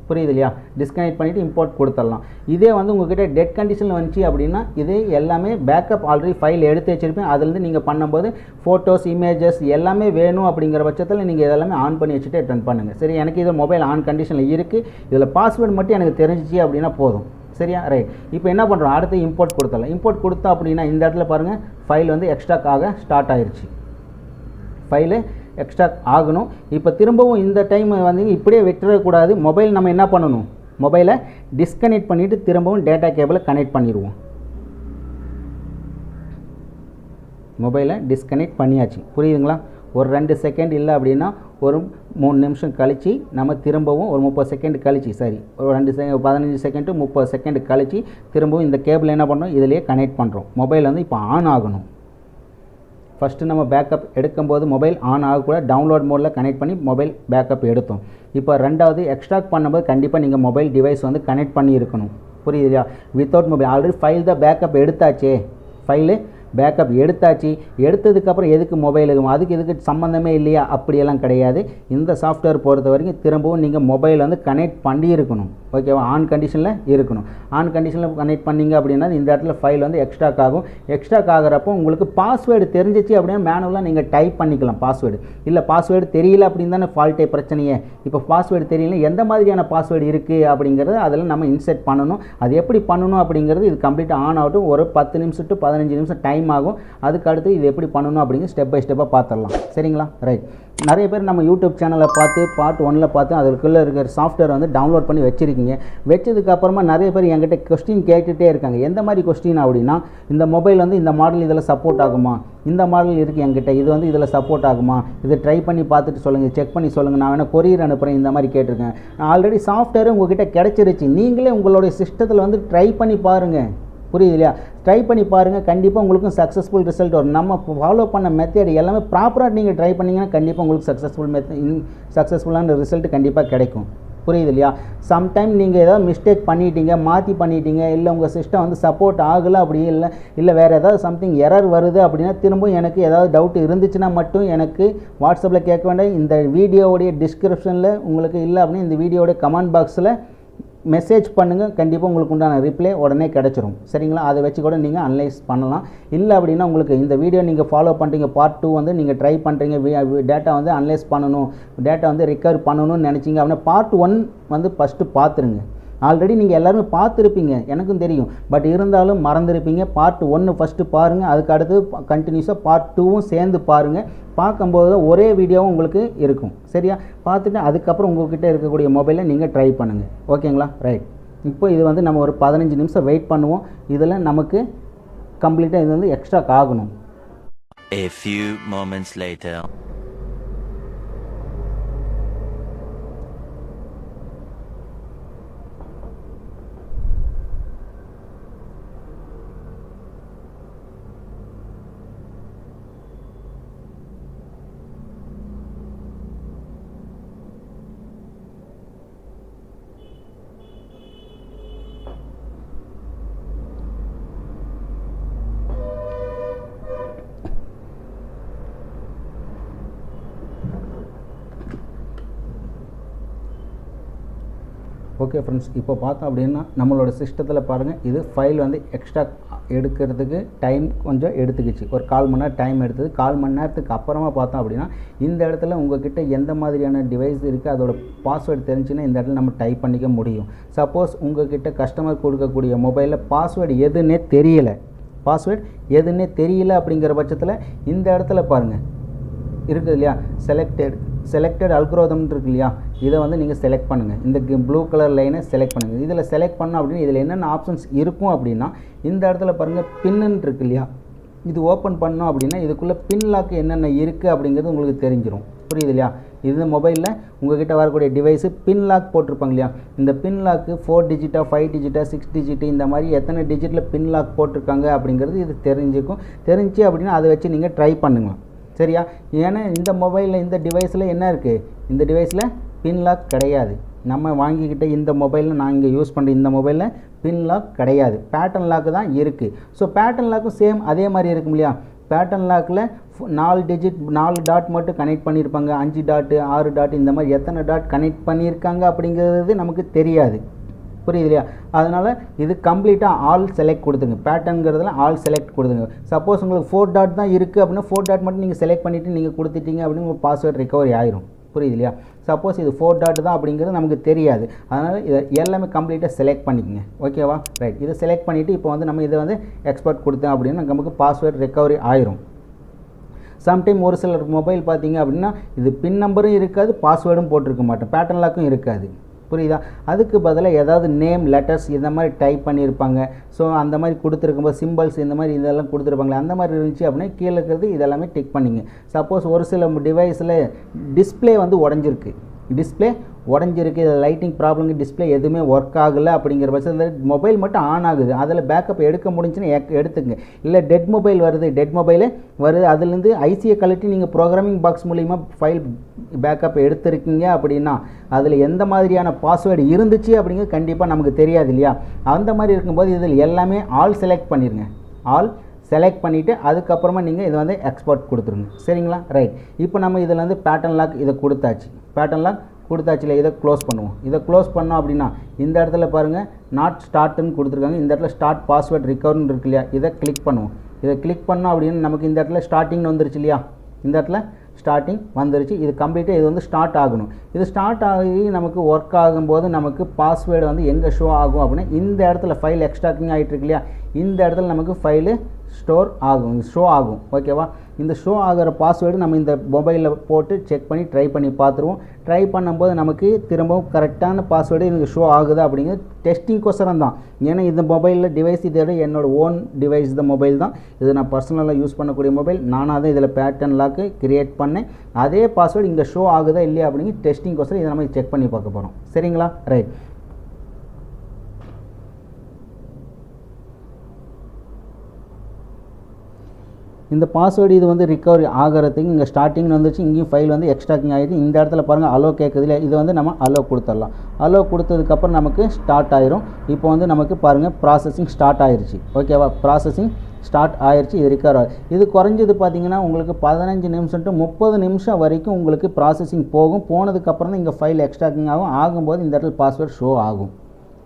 புரியுது இல்லையா? டிஸ்கனெக்ட் பண்ணிவிட்டு இம்போர்ட் கொடுத்துடலாம். இதே வந்து உங்கள்கிட்ட டெட் கண்டிஷனில் வந்துச்சு அப்படின்னா இது எல்லாமே பேக்கப் ஆல்ரெடி ஃபைல் எடுத்து வச்சுருப்பேன். அதுலேருந்து நீங்கள் பண்ணும்போது ஃபோட்டோஸ் இமேஜஸ் எல்லாமே வேணும் அப்படிங்கிற பட்சத்தில் நீங்கள் இதெல்லாமே ஆன் பண்ணி வச்சுட்டு ரிட்டர்ன் பண்ணுங்கள். சரி, எனக்கு இது மொபைல் ஆன் கண்டிஷனில் இருக்குது, இதில் பாஸ்வேர்டு மட்டும் எனக்கு தெரிஞ்சிச்சு அப்படின்னா போதும். சரியா? ரைட். இப்போ என்ன பண்ணுறோம், அடுத்து இம்போர்ட் கொடுத்துடலாம். இம்போர்ட் கொடுத்தா அப்படின்னா இந்த இடத்துல பாருங்கள் ஃபைல் வந்து எக்ஸ்ட்ராக்ட் ஆக ஸ்டார்ட் ஆயிடுச்சு. ஃபைலு எக்ஸ்ட்ராக்ட் ஆகணும். இப்போ திரும்பவும் இந்த டைம் வந்து இப்படியே விட்டுறக்கூடாது. மொபைல் நம்ம என்ன பண்ணணும், மொபைலை டிஸ்கனெக்ட் பண்ணிவிட்டு திரும்பவும் டேட்டா கேபிளை கனெக்ட் பண்ணிடுவோம். மொபைலை டிஸ்கனெக்ட் பண்ணியாச்சு. புரியுதுங்களா? ஒரு 2 செகண்ட் இல்லை அப்படின்னா ஒரு 3 நிமிஷம் கழித்து நம்ம திரும்பவும் ஒரு 30 செகண்ட் கழிச்சு, சரி ஒரு 15 செகண்ட் டு 30 செகண்ட் கழித்து திரும்பவும் இந்த கேபிள் என்ன பண்ணுறோம், இதிலேயே கனெக்ட் பண்ணுறோம். மொபைல் வந்து இப்போ ஆன் ஆகணும். ஃபஸ்ட்டு நம்ம பேக்கப் எடுக்கும்போது மொபைல் ஆன் ஆகக்கூட டவுன்லோட் மோடில் கனெக்ட் பண்ணி மொபைல் பேக்கப் எடுத்தோம். இப்போ ரெண்டாவது எக்ஸ்ட்ராக்ட் பண்ணும்போது கண்டிப்பாக நீங்கள் மொபைல் டிவைஸ் வந்து கனெக்ட் பண்ணி இருக்கணும். புரியுதுலையா? வித்தவுட் மொபைல் ஆல்ரெடி ஃபைல் தான் பேக்கப் எடுத்தாச்சே, ஃபைலு பேக்கப் எடுத்தாச்சு, எடுத்ததுக்கப்புறம் எதுக்கு மொபைல் இருக்கும், அதுக்கு இதுக்கு சம்மந்தமே இல்லையா? அப்படியெல்லாம் கிடையாது. இந்த சாஃப்ட்வேர் பொறுத்த வரைக்கும் திரும்பவும் நீங்கள் மொபைல் வந்து கனெக்ட் பண்ணி இருக்கணும். ஓகேவா? ஆன் கண்டிஷனில் இருக்கணும். ஆன் கண்டிஷனில் கனெக்ட் பண்ணிங்க அப்படின்னா இந்த இடத்துல ஃபைல் வந்து எக்ஸ்ட்ராக் ஆகும். எக்ஸ்ட்ராக் ஆகிறப்போ உங்களுக்கு பாஸ்வேர்டு தெரிஞ்சிச்சு அப்படின்னா மேனுவலாக நீங்கள் டைப் பண்ணிக்கலாம் பாஸ்வேர்டு. இல்லை பாஸ்வேர்டு தெரியல அப்படின்னு தானே ஃபால்ட்டே பிரச்சனையே. இப்போ பாஸ்வேர்டு தெரியல, எந்த மாதிரியான பாஸ்வேர்டு இருக்குது அப்படிங்கிறது அதில் நம்ம இன்செர்ட் பண்ணணும். அது எப்படி பண்ணணும் அப்படிங்கிறது இது கம்ப்ளீட்டாக ஆன் ஆகட்டும். ஒரு 10 நிமிஷம் to 15 நிமிஷம் டைம் ஆகும். அதுக்கு அடுத்து இது எப்படி பண்ணணும் அப்படிங்கிற ஸ்டெப் பை ஸ்டெப்பாக பார்த்துடலாம். சரிங்களா? ரைட். நிறைய பேர் நம்ம யூடியூப் சேனலை பார்த்து பார்ட் 1ல் பார்த்து அதுக்குள்ளே இருக்கிற சாஃப்ட்வேர் வந்து டவுன்லோட் பண்ணி வச்சுருக்கீங்க. வச்சதுக்கப்புறமா நிறைய பேர் என்கிட்ட கொஸ்டின் கேட்டுகிட்டே இருக்காங்க. எந்த மாதிரி கொஸ்டின் அப்படின்னா, இந்த மொபைல் வந்து இந்த மாடல் இதில் சப்போர்ட் ஆகுமா, இந்த மாடல் இருக்குது என்கிட்ட, இது வந்து இதில் சப்போர்ட் ஆகுமா, இதை ட்ரை பண்ணி பார்த்துட்டு சொல்லுங்கள், செக் பண்ணி சொல்லுங்கள், நான் வேணால் கொரியர் அனுப்புகிறேன், இந்த மாதிரி கேட்டிருக்கேன். ஆல்ரெடி சாஃப்ட்வேர் உங்கள்கிட்ட கிடச்சிருச்சு, நீங்களே உங்களுடைய சிஸ்டத்தில் வந்து ட்ரை பண்ணி பாருங்கள். புரியுது இல்லையா? ட்ரை பண்ணி பாருங்கள், கண்டிப்பாக உங்களுக்கும் சக்ஸஸ்ஃபுல் ரிசல்ட் வரும். நம்ம ஃபாலோ பண்ண மெத்தட் எல்லாமே ப்ராப்பராக நீங்கள் ட்ரை பண்ணிங்கன்னா கண்டிப்பாக உங்களுக்கு சக்ஸஸ்ஃபுல்லான ரிசல்ட் கண்டிப்பாக கிடைக்கும். புரியுது இல்லையா? சம்டைம் நீங்கள் ஏதாவது மிஸ்டேக் பண்ணிட்டீங்க, மாற்றி பண்ணிட்டீங்க, இல்லை உங்கள் சிஸ்டம் வந்து சப்போர்ட் ஆகலை, அப்படி இல்லை வேறு ஏதாவது சம்திங் எரர் வருது அப்படின்னா திரும்பவும் எனக்கு ஏதாவது டவுட் இருந்துச்சுன்னா மட்டும் எனக்கு வாட்ஸ்அப்பில் கேட்க வேண்டாம். இந்த வீடியோவுடைய டிஸ்கிரிப்ஷனில் உங்களுக்கு இல்லை அப்படின்னா இந்த வீடியோடைய கமெண்ட் பாக்ஸில் மெசேஜ் பண்ணுங்கள். கண்டிப்பாக உங்களுக்கு உண்டான ரிப்ளை உடனே கிடச்சிரும். சரிங்களா? அதை வச்சு கூட நீங்கள் அனலைஸ் பண்ணலாம். இல்லை அப்படின்னா உங்களுக்கு இந்த வீடியோ நீங்கள் ஃபாலோ பண்ணுறீங்க, பார்ட் 2 வந்து நீங்கள் ட்ரை பண்ணுறீங்க, டேட்டா வந்து அனலைஸ் பண்ணணும், டேட்டா வந்து ரிகவர் பண்ணணும்னு நினச்சிங்க அப்படின்னா பார்ட் 1 வந்து ஃபஸ்ட்டு பார்த்துருங்க. ஆல்ரெடி நீங்கள் எல்லாருமே பார்த்துருப்பீங்க, எனக்கும் தெரியும். பட் இருந்தாலும் மறந்துருப்பீங்க. பார்ட் 1 ஃபஸ்ட்டு பாருங்கள். அதுக்கு அடுத்து கண்டினியூஸாக பார்ட் 2வும் சேர்ந்து பாருங்கள். பார்க்கும்போது ஒரே வீடியோவும் உங்களுக்கு இருக்கும். சரியா? பார்த்துட்டு அதுக்கப்புறம் உங்கள்கிட்ட இருக்கக்கூடிய மொபைலை நீங்கள் ட்ரை பண்ணுங்கள். ஓகேங்களா? ரைட். இப்போ இது வந்து நம்ம ஒரு 15 நிமிஷம் வெயிட் பண்ணுவோம். இதில் நமக்கு கம்ப்ளீட்டாக இது வந்து எக்ஸ்ட்ரா ஆகணும். A few moments later. Okay friends, இப்போ பார்த்தோம் அப்படின்னா நம்மளோட சிஸ்டத்தில் பாருங்கள், இது ஃபைல் வந்து எக்ஸ்ட்ரா எடுக்கிறதுக்கு டைம் கொஞ்சம் எடுத்துக்கிச்சு. ஒரு 1/4 மணி நேரம் டைம் எடுத்தது. 1/4 மணி நேரத்துக்கு அப்புறமா பார்த்தோம் அப்படின்னா இந்த இடத்துல உங்கள்கிட்ட எந்த மாதிரியான டிவைஸ் இருக்குது, அதோட பாஸ்வேர்டு தெரிஞ்சுன்னா இந்த இடத்துல நம்ம டைப் பண்ணிக்க முடியும். சப்போஸ் உங்கள்கிட்ட கஸ்டமர் கொடுக்கக்கூடிய மொபைலில் பாஸ்வேர்டு எதுன்னே தெரியல அப்படிங்கிற பட்சத்தில் இந்த இடத்துல பாருங்கள் இருக்குது இல்லையா, செலக்டட் அல்கோரிதம் இருக்கு இல்லையா, இதை வந்து நீங்கள் செலக்ட் பண்ணுங்கள். இந்த ப்ளூ கலர் லைனை செலக்ட் பண்ணுங்கள். இதில் செலக்ட் பண்ணோம் அப்படின்னு இதில் என்னென்ன ஆப்ஷன்ஸ் இருக்கும் அப்படின்னா இந்த இடத்துல பாருங்கள் பின்னு இருக்கு இல்லையா, இது ஓப்பன் பண்ணோம் அப்படின்னா இதுக்குள்ளே பின் லாக் என்னென்ன இருக்குது அப்படிங்கிறது உங்களுக்கு தெரிஞ்சிடும். புரியுது இல்லையா? இது மொபைலில் உங்கள்கிட்ட வரக்கூடிய டிவைஸு பின் லாக் போட்டிருப்பாங்க இல்லையா, இந்த பின் லாக்கு 4 டிஜிட்டா 5 டிஜிட்டா 6 டிஜிட்டு இந்த மாதிரி எத்தனை டிஜிட்டில் பின் லாக் போட்டிருக்காங்க அப்படிங்கிறது இது தெரிஞ்சு அப்படின்னா அதை வச்சு நீங்கள் ட்ரை பண்ணுங்கள். சரியா? ஏன்னா இந்த மொபைலில் இந்த டிவைஸில் என்ன இருக்குது, இந்த டிவைஸில் பின் லாக் கிடையாது. நம்ம வாங்கிக்கிட்ட இந்த மொபைலில் நான் இங்கே யூஸ் பண்ணுற இந்த மொபைலில் பின் லாக் கிடையாது, பேட்டர்ன் லாக்கு தான் இருக்குது. ஸோ பேட்டர்ன் லாக்கும் சேம் அதே மாதிரி இருக்கும் இல்லையா. பேட்டர்ன் லாக்கில் 4 டிஜிட் 4 டாட் மட்டும் கனெக்ட் பண்ணியிருப்பாங்க, 5 டாட்டு 6 டாட் இந்த மாதிரி எத்தனை டாட் கனெக்ட் பண்ணியிருக்காங்க அப்படிங்கிறது நமக்கு தெரியாது. புரியுது இல்லையா? அதனால் இது கம்ப்ளீட்டாக ஆல் செலக்ட் கொடுத்துங்க. பேட்டர்னுங்கிறதுல ஆல் செலக்ட் கொடுத்துங்க. சப்போஸ் உங்களுக்கு 4 டாட் தான் இருக்குது அப்படின்னா 4 டாட் மட்டும் நீங்கள் செலக்ட் பண்ணிவிட்டு நீங்கள் கொடுத்துட்டீங்க அப்படின்னு உங்கள் பாஸ்வேர்ட் ரிகவரி ஆயிரும். புரியுது இல்லையா? சப்போஸ் இது 4 டாட் தான் அப்படிங்கிறது நமக்கு தெரியாது. அதனால் இதை எல்லாமே கம்ப்ளீட்டாக செலக்ட் பண்ணிக்கோங்க. ஓகேவா? ரைட். இதை செலக்ட் பண்ணிவிட்டு இப்போ வந்து நம்ம இதை வந்து எக்ஸ்போர்ட் கொடுத்தோம் அப்படின்னா நமக்கு பாஸ்வேர்ட் ரிகவரி ஆயிரும். சம்டைம் ஒரு சிலர் மொபைல் பார்த்தீங்க அப்படின்னா இது பின் நம்பரும் இருக்காது, பாஸ்வேர்டும் போட்டிருக்க மாட்டோம், பேட்டர்ன் லாக்கும் இருக்காது. புரியுதா? அதுக்கு பதிலாக ஏதாவது நேம் லெட்டர்ஸ் இந்த மாதிரி டைப் பண்ணியிருப்பாங்க. ஸோ அந்த மாதிரி கொடுத்துருக்கும்போது சிம்பிள்ஸ் இந்த மாதிரி இதெல்லாம் கொடுத்துருப்பாங்களே, அந்த மாதிரி இருந்துச்சு அப்படின்னா கீழே இருக்கிறது இதெல்லாமே டிக் பண்ணிங்க. சப்போஸ் ஒரு சில டிவைஸில் டிஸ்பிளே வந்து உடஞ்சிருக்கு, டிஸ்பிளே உடஞ்சிருக்கு, இதில் லைட்டிங் ப்ராப்ளம், டிஸ்பிளே எதுவுமே ஒர்க் ஆகலை அப்படிங்கிற பட்சத்தில் மொபைல் மட்டும் ஆன் ஆகுது, அதில் பேக்கப் எடுக்க முடிஞ்சுன்னு எடுத்துங்க. இல்லை டெட் மொபைல் வருது, டெட் மொபைலே வருது, அதுலேருந்து ஐசியை கழட்டி நீங்கள் ப்ரோக்ராமிங் பாக்ஸ் மூலிமா ஃபைல் பேக்கப் எடுத்திருக்கீங்க அப்படின்னா அதில் எந்த மாதிரியான பாஸ்வேர்டு இருந்துச்சு அப்படிங்கிறது கண்டிப்பாக நமக்கு தெரியாது இல்லையா. அந்த மாதிரி இருக்கும்போது இதில் எல்லாமே ஆல் செலக்ட் பண்ணிடுங்க. ஆல் செலக்ட் பண்ணிவிட்டு அதுக்கப்புறமா நீங்கள் இதை வந்து எக்ஸ்போர்ட் கொடுத்துருங்க. சரிங்களா? ரைட். இப்போ நம்ம இதில் வந்து பேட்டர்ன் லாக் இதை கொடுத்தாச்சு. பேட்டர்ன் லாக் கொடுத்தாச்சுல, இதை க்ளோஸ் பண்ணுவோம். இதை க்ளோஸ் பண்ணோம் அப்படின்னா இந்த இடத்துல பாருங்கள் நாட் ஸ்டார்ட்னு கொடுத்துருக்காங்க. இந்த இடத்துல ஸ்டார்ட் பாஸ்வேர்ட் ரிகவர்னு இருக்கு இல்லையா, இதை கிளிக் பண்ணுவோம். இதை கிளிக் பண்ணோம் அப்படின்னு நமக்கு இந்த இடத்துல ஸ்டார்டிங் வந்துருச்சு இல்லையா, இந்த இடத்துல ஸ்டார்டிங் வந்துருச்சு. இது கம்ப்ளீட்டாக இது வந்து ஸ்டார்ட் ஆகணும். இது ஸ்டார்ட் ஆகி நமக்கு ஒர்க் ஆகும்போது நமக்கு பாஸ்வேர்டு வந்து எங்கே ஷோ ஆகும் அப்படின்னா இந்த இடத்துல ஃபைல் எக்ஸ்ட்ராக்டிங் ஆகிட்டு இருக்கு இல்லையா, இந்த இடத்துல நமக்கு ஃபைலு ஸ்டோர் ஆகும், ஷோ ஆகும். ஓகேவா? இந்த ஷோ ஆகிற பாஸ்வேர்டு நம்ம இந்த மொபைலில் போட்டு செக் பண்ணி ட்ரை பண்ணி பார்த்துருவோம். ட்ரை பண்ணும்போது நமக்கு திரும்பவும் கரெக்டான பாஸ்வேர்டு எனக்கு ஷோ ஆகுது அப்படிங்கிறது டெஸ்டிங்கோசரம் தான். ஏன்னா இந்த மொபைலில் டிவைஸ் இதோட என்னோட ஓன் டிவைஸ் இந்த மொபைல் தான், இது நான் பர்சனலாக யூஸ் பண்ணக்கூடிய மொபைல். நானாக தான் இதில் பேட்டர்ன் லாக்கு கிரியேட் பண்ணேன். அதே பாஸ்வேர்டு இங்கே ஷோ ஆகுதா இல்லையா அப்படிங்கிற டெஸ்டிங்கோசரம் இதை நம்ம செக் பண்ணி பார்க்க போகிறோம். சரிங்களா? ரைட். இந்த பாஸ்வேர்டு இது வந்து ரிகவரி ஆகிறதுக்கு இங்கே ஸ்டார்டிங் வந்துச்சு, இங்கேயும் ஃபைல் வந்து எக்ஸ்ட்ராக்டிங் ஆகிடுது. இந்த இடத்துல பாருங்கள் அலோ கேட்குது இல்லை, இது வந்து நம்ம அலோ கொடுத்துடலாம். அலோ கொடுத்ததுக்கப்புறம் நமக்கு ஸ்டார்ட் ஆயிரும். இப்போ வந்து நமக்கு பாருங்கள் ப்ராசஸிங் ஸ்டார்ட் ஆயிடுச்சு. ஓகேவா? ப்ராசஸிங் ஸ்டார்ட் ஆயிடுச்சு. இது ரிகவர் ஆகும். இது குறைஞ்சது பார்த்தீங்கன்னா உங்களுக்கு 15 நிமிஷம் டு 30 நிமிஷம் வரைக்கும் உங்களுக்கு ப்ராசஸிங் போகும். போனதுக்கப்புறம் தான் இங்கே ஃபைல் எக்ஸ்ட்ராக்டிங் ஆகும்போது இந்த இடத்துல பாஸ்வேர்டு ஷோ ஆகும்.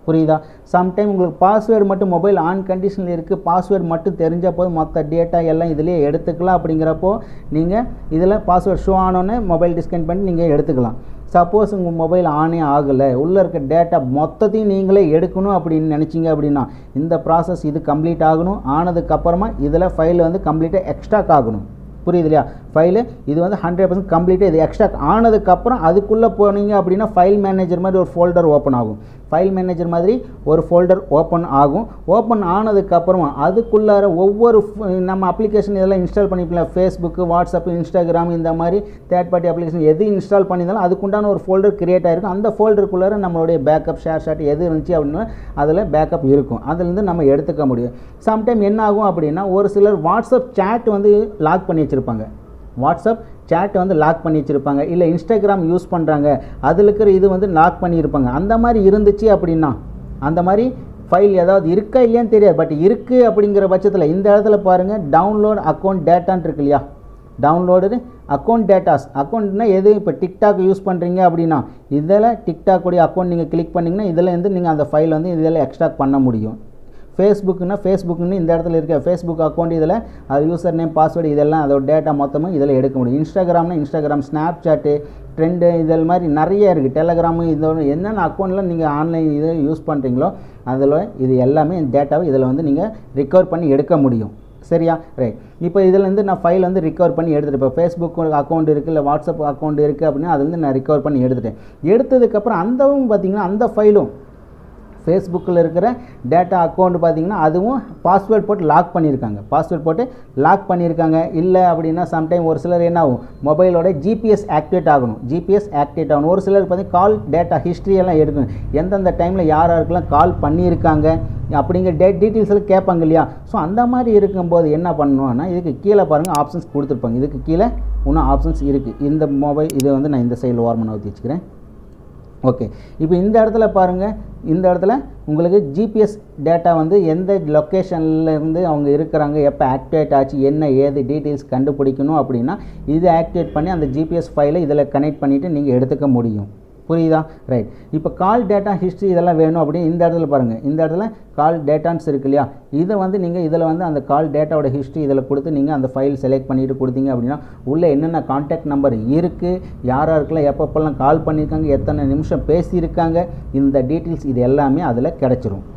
புரியுதா? சம்டைம் உங்களுக்கு பாஸ்வேர்டு மட்டும் மொபைல் ஆன் கண்டிஷனில் இருக்குது, பாஸ்வேர்டு மட்டும் தெரிஞ்ச போது மற்ற டேட்டா எல்லாம் இதிலே எடுத்துக்கலாம். அப்படிங்கிறப்போ நீங்கள் இதில் பாஸ்வேர்டு ஷோ ஆனோன்னே மொபைல் டிஸ்கனெக்ட் பண்ணி நீங்கள் எடுத்துக்கலாம். சப்போஸ் உங்கள் மொபைல் ஆனே ஆகலை, உள்ளே இருக்க டேட்டா மொத்தத்தையும் நீங்களே எடுக்கணும் அப்படின்னு நினச்சிங்க அப்படின்னா இந்த ப்ராசஸ் இது கம்ப்ளீட் ஆகணும். ஆனதுக்கப்புறமா இதில் ஃபைல் வந்து கம்ப்ளீட்டாக எக்ஸ்ட்ராக்ட் ஆகணும். புரியுது இல்லையா? ஃபைலு இது வந்து 100% கம்ப்ளீட்டாக இது எக்ஸ்ட்ராக்ட் ஆனதுக்கப்புறம் அதுக்குள்ளே போனீங்க அப்படின்னா ஃபைல் மேனேஜர் மாதிரி ஒரு ஃபோல்டர் ஓப்பன் ஆகும். ஃபைல் மேனேஜர் மாதிரி ஒரு ஃபோல்டர் ஓப்பன் ஆகும். ஓப்பன் ஆனதுக்கப்புறமா அதுக்குள்ளார ஒவ்வொரு நம்ம அப்ளிகேஷன் இதெல்லாம் இன்ஸ்டால் பண்ணிக்கலாம். ஃபேஸ்புக்கு, வாட்ஸ்அப்பு, இன்ஸ்டாகிராம் இந்த மாதிரி தேர்ட் பார்ட்டி அப்ளிகேஷன் எது இன்ஸ்டால் பண்ணியிருந்தாலும் அதுக்குண்டான ஒரு ஃபோல்டர் கிரியேட் ஆகிருக்கும். அந்த ஃபோல்டருக்குள்ளார நம்மளுடைய பேக்கப் ஷேர் ஷாட் எது இருந்துச்சு அப்படின்னா அதில் பேக்கப் இருக்கும். அதுலேருந்து நம்ம எடுத்துக்க முடியும். சம்டைம் என்ன ஆகும் அப்படின்னா ஒரு சிலர் வாட்ஸ்அப் சேட் வந்து லாக் பண்ணி வச்சுருப்பாங்க. வாட்ஸ்அப் சேட்டை வந்து லாக் பண்ணி வச்சுருப்பாங்க. இல்லை இன்ஸ்டாகிராம் யூஸ் பண்ணுறாங்க, அதில் இருக்கிற இது வந்து லாக் பண்ணியிருப்பாங்க. அந்த மாதிரி இருந்துச்சு அப்படின்னா அந்த மாதிரி ஃபைல் ஏதாவது இருக்கா இல்லையான்னு தெரியாது, பட் இருக்குது அப்படிங்கிற பட்சத்தில் இந்த இடத்துல பாருங்கள் டவுன்லோட் அக்கௌண்ட் டேட்டான்னு இருக்கு இல்லையா, டவுன்லோடு அக்கௌண்ட் டேட்டாஸ். அக்கௌண்ட்னா எது? இப்போ டிக்டாக் யூஸ் பண்ணுறீங்க அப்படின்னா இதில் டிக்டாக்குடைய அக்கௌண்ட் நீங்கள் கிளிக் பண்ணிங்கன்னா இதில் இருந்து நீங்கள் அந்த ஃபைல் வந்து இதில் எக்ஸ்ட்ராக்ட் பண்ண முடியும். ஃபேஸ்புக்குன்னு இந்த இடத்துல இருக்க ஃபேஸ்புக் அக்கௌண்ட் இதில் அது யூசர் நேம், பாஸ்வேர்டு இதெல்லாம் அதோட டேட்டா மொத்தமும் இதில் எடுக்க முடியும். இன்ஸ்டாகிராம்னா இன்ஸ்டாகிராம், ஸ்னாப் சாட்டு, ட்ரெண்டு இதில் மாதிரி நிறைய இருக்குது. டெலகிராமு இதோட என்னென்ன அக்கௌண்ட்டில் நீங்கள் ஆன்லைன் இதை யூஸ் பண்ணுறீங்களோ அதில் இது எல்லாமே டேட்டாவை இதில் வந்து நீங்கள் ரிகவர் பண்ணி எடுக்க முடியும். சரியா? ரைட். இப்போ இதிலேருந்து நான் ஃபைல் வந்து ரிகவர் பண்ணி எடுத்துகிட்டு, இப்போ ஃபேஸ்புக் அக்கௌண்ட் இருக்குது, இல்லை வாட்ஸ்அப் அக்கௌண்ட் இருக்குது அப்படின்னா அதுலேருந்து நான் ரிகவர் பண்ணி எடுத்துட்டேன். எடுத்ததுக்கப்புறம் அந்தவும் பார்த்திங்கன்னா அந்த ஃபைலும் ஃபேஸ்புக்கில் இருக்கிற டேட்டா அக்கௌண்ட் பார்த்திங்கன்னா அதுவும் பாஸ்வேர்ட் போட்டு லாக் பண்ணியிருக்காங்க. இல்லை அப்படின்னா சம்டைம் ஒரு சிலர் என்ன ஆகும், மொபைலோட ஜிபிஎஸ் ஆக்டிவேட் ஆகணும். ஒரு சிலருக்கு பார்த்திங்கன்னா கால் டேட்டா ஹிஸ்ட்ரியெல்லாம் எடுக்கணும், எந்தெந்த டைமில் யாருக்கெல்லாம் கால் பண்ணியிருக்காங்க அப்படிங்கிற டீட்டெயில்ஸ் எல்லாம் கேட்பாங்க இல்லையா. ஸோ அந்த மாதிரி இருக்கும்போது என்ன பண்ணணும்னா இதுக்கு கீழே பாருங்கள் ஆப்ஷன்ஸ் கொடுத்துருப்பாங்க. இதுக்கு கீழே இன்னும் ஆப்ஷன்ஸ் இருக்குது. இந்த மொபைல் இதை வந்து நான் இந்த சைடில் ஓரமாக ஊற்றி வச்சுக்கிறேன். ஓகே. இப்போ இந்த இடத்துல பாருங்கள், இந்த இடத்துல உங்களுக்கு ஜிபிஎஸ் டேட்டா வந்து எந்த லொக்கேஷன்லேருந்து அவங்க இருக்கிறாங்க, எப்போ ஆக்டிவேட் ஆச்சு, என்ன ஏது டீட்டெயில்ஸ் கண்டுபிடிக்கணும் அப்படின்னா இது ஆக்டிவேட் பண்ணி அந்த ஜிபிஎஸ் ஃபைலை இதில் கனெக்ட் பண்ணிவிட்டு நீங்கள் எடுத்துக்க முடியும். புரியுதா? ரைட். இப்போ கால் டேட்டா ஹிஸ்ட்ரி இதெல்லாம் வேணும் அப்படின்னு இந்த இடத்துல பாருங்கள், இந்த இடத்துல கால் டேட்டான்ஸ் இருக்கு இல்லையா, இதை வந்து நீங்கள் இதில் வந்து அந்த கால் டேட்டாவோட ஹிஸ்ட்ரி இதில் கொடுத்து நீங்கள் அந்த ஃபைல் செலக்ட் பண்ணிவிட்டு கொடுத்தீங்க அப்படின்னா உள்ளே என்னென்ன கான்டாக்ட் நம்பர் இருக்குது, யாராருக்கெல்லாம் எப்பப்பெல்லாம் கால் பண்ணியிருக்காங்க, எத்தனை நிமிஷம் பேசியிருக்காங்க, இந்த டீட்டெயில்ஸ் இது எல்லாமே அதில் கிடச்சிரும்.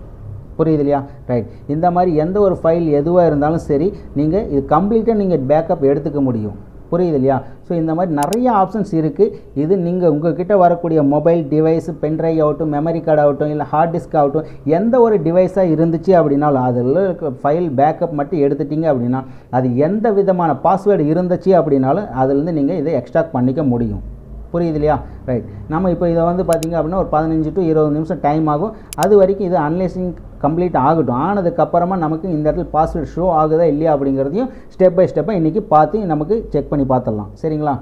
புரியுது இல்லையா? ரைட். இந்த மாதிரி எந்த ஒரு ஃபைல் எதுவாக இருந்தாலும் சரி நீங்கள் இது கம்ப்ளீட்டாக நீங்கள் பேக்கப் எடுத்துக்க முடியும். புரியுது இல்லையா? ஸோ இந்த மாதிரி நிறைய ஆப்ஷன்ஸ் இருக்குது. இது நீங்கள் உங்கள்கிட்ட வரக்கூடிய மொபைல் டிவைஸ், பென்ட்ரைவ் ஆகட்டும், மெமரி கார்டு ஆகட்டும், இல்லை ஹார்ட் டிஸ்க் ஆகட்டும், எந்த ஒரு டிவைஸாக இருந்துச்சு அப்படின்னாலும் அதில் இருக்க ஃபைல் பேக்கப் மட்டும் எடுத்துட்டிங்க அப்படின்னா அது எந்த விதமான பாஸ்வேர்டு இருந்துச்சு அப்படின்னாலும் அதிலேருந்து நீங்கள் இதை எக்ஸ்ட்ராக்ட் பண்ணிக்க முடியும். புரியுது இல்லையா? ரைட். நம்ம இப்போ இதை வந்து பார்த்திங்க அப்படின்னா ஒரு 15 to 20 நிமிஷம் டைம் ஆகும். அது வரைக்கும் இது அனலைசிங் கம்ப்ளீட் ஆகட்டும். ஆனதுக்கப்புறமா நமக்கு இந்த இடத்துல பாஸ்வேர்டு ஷோ ஆகுதா இல்லையா அப்படிங்கிறதையும் ஸ்டெப் பை ஸ்டெப்பாக இன்றைக்கி பார்த்து நமக்கு செக் பண்ணி பார்த்துடலாம். சரிங்களா?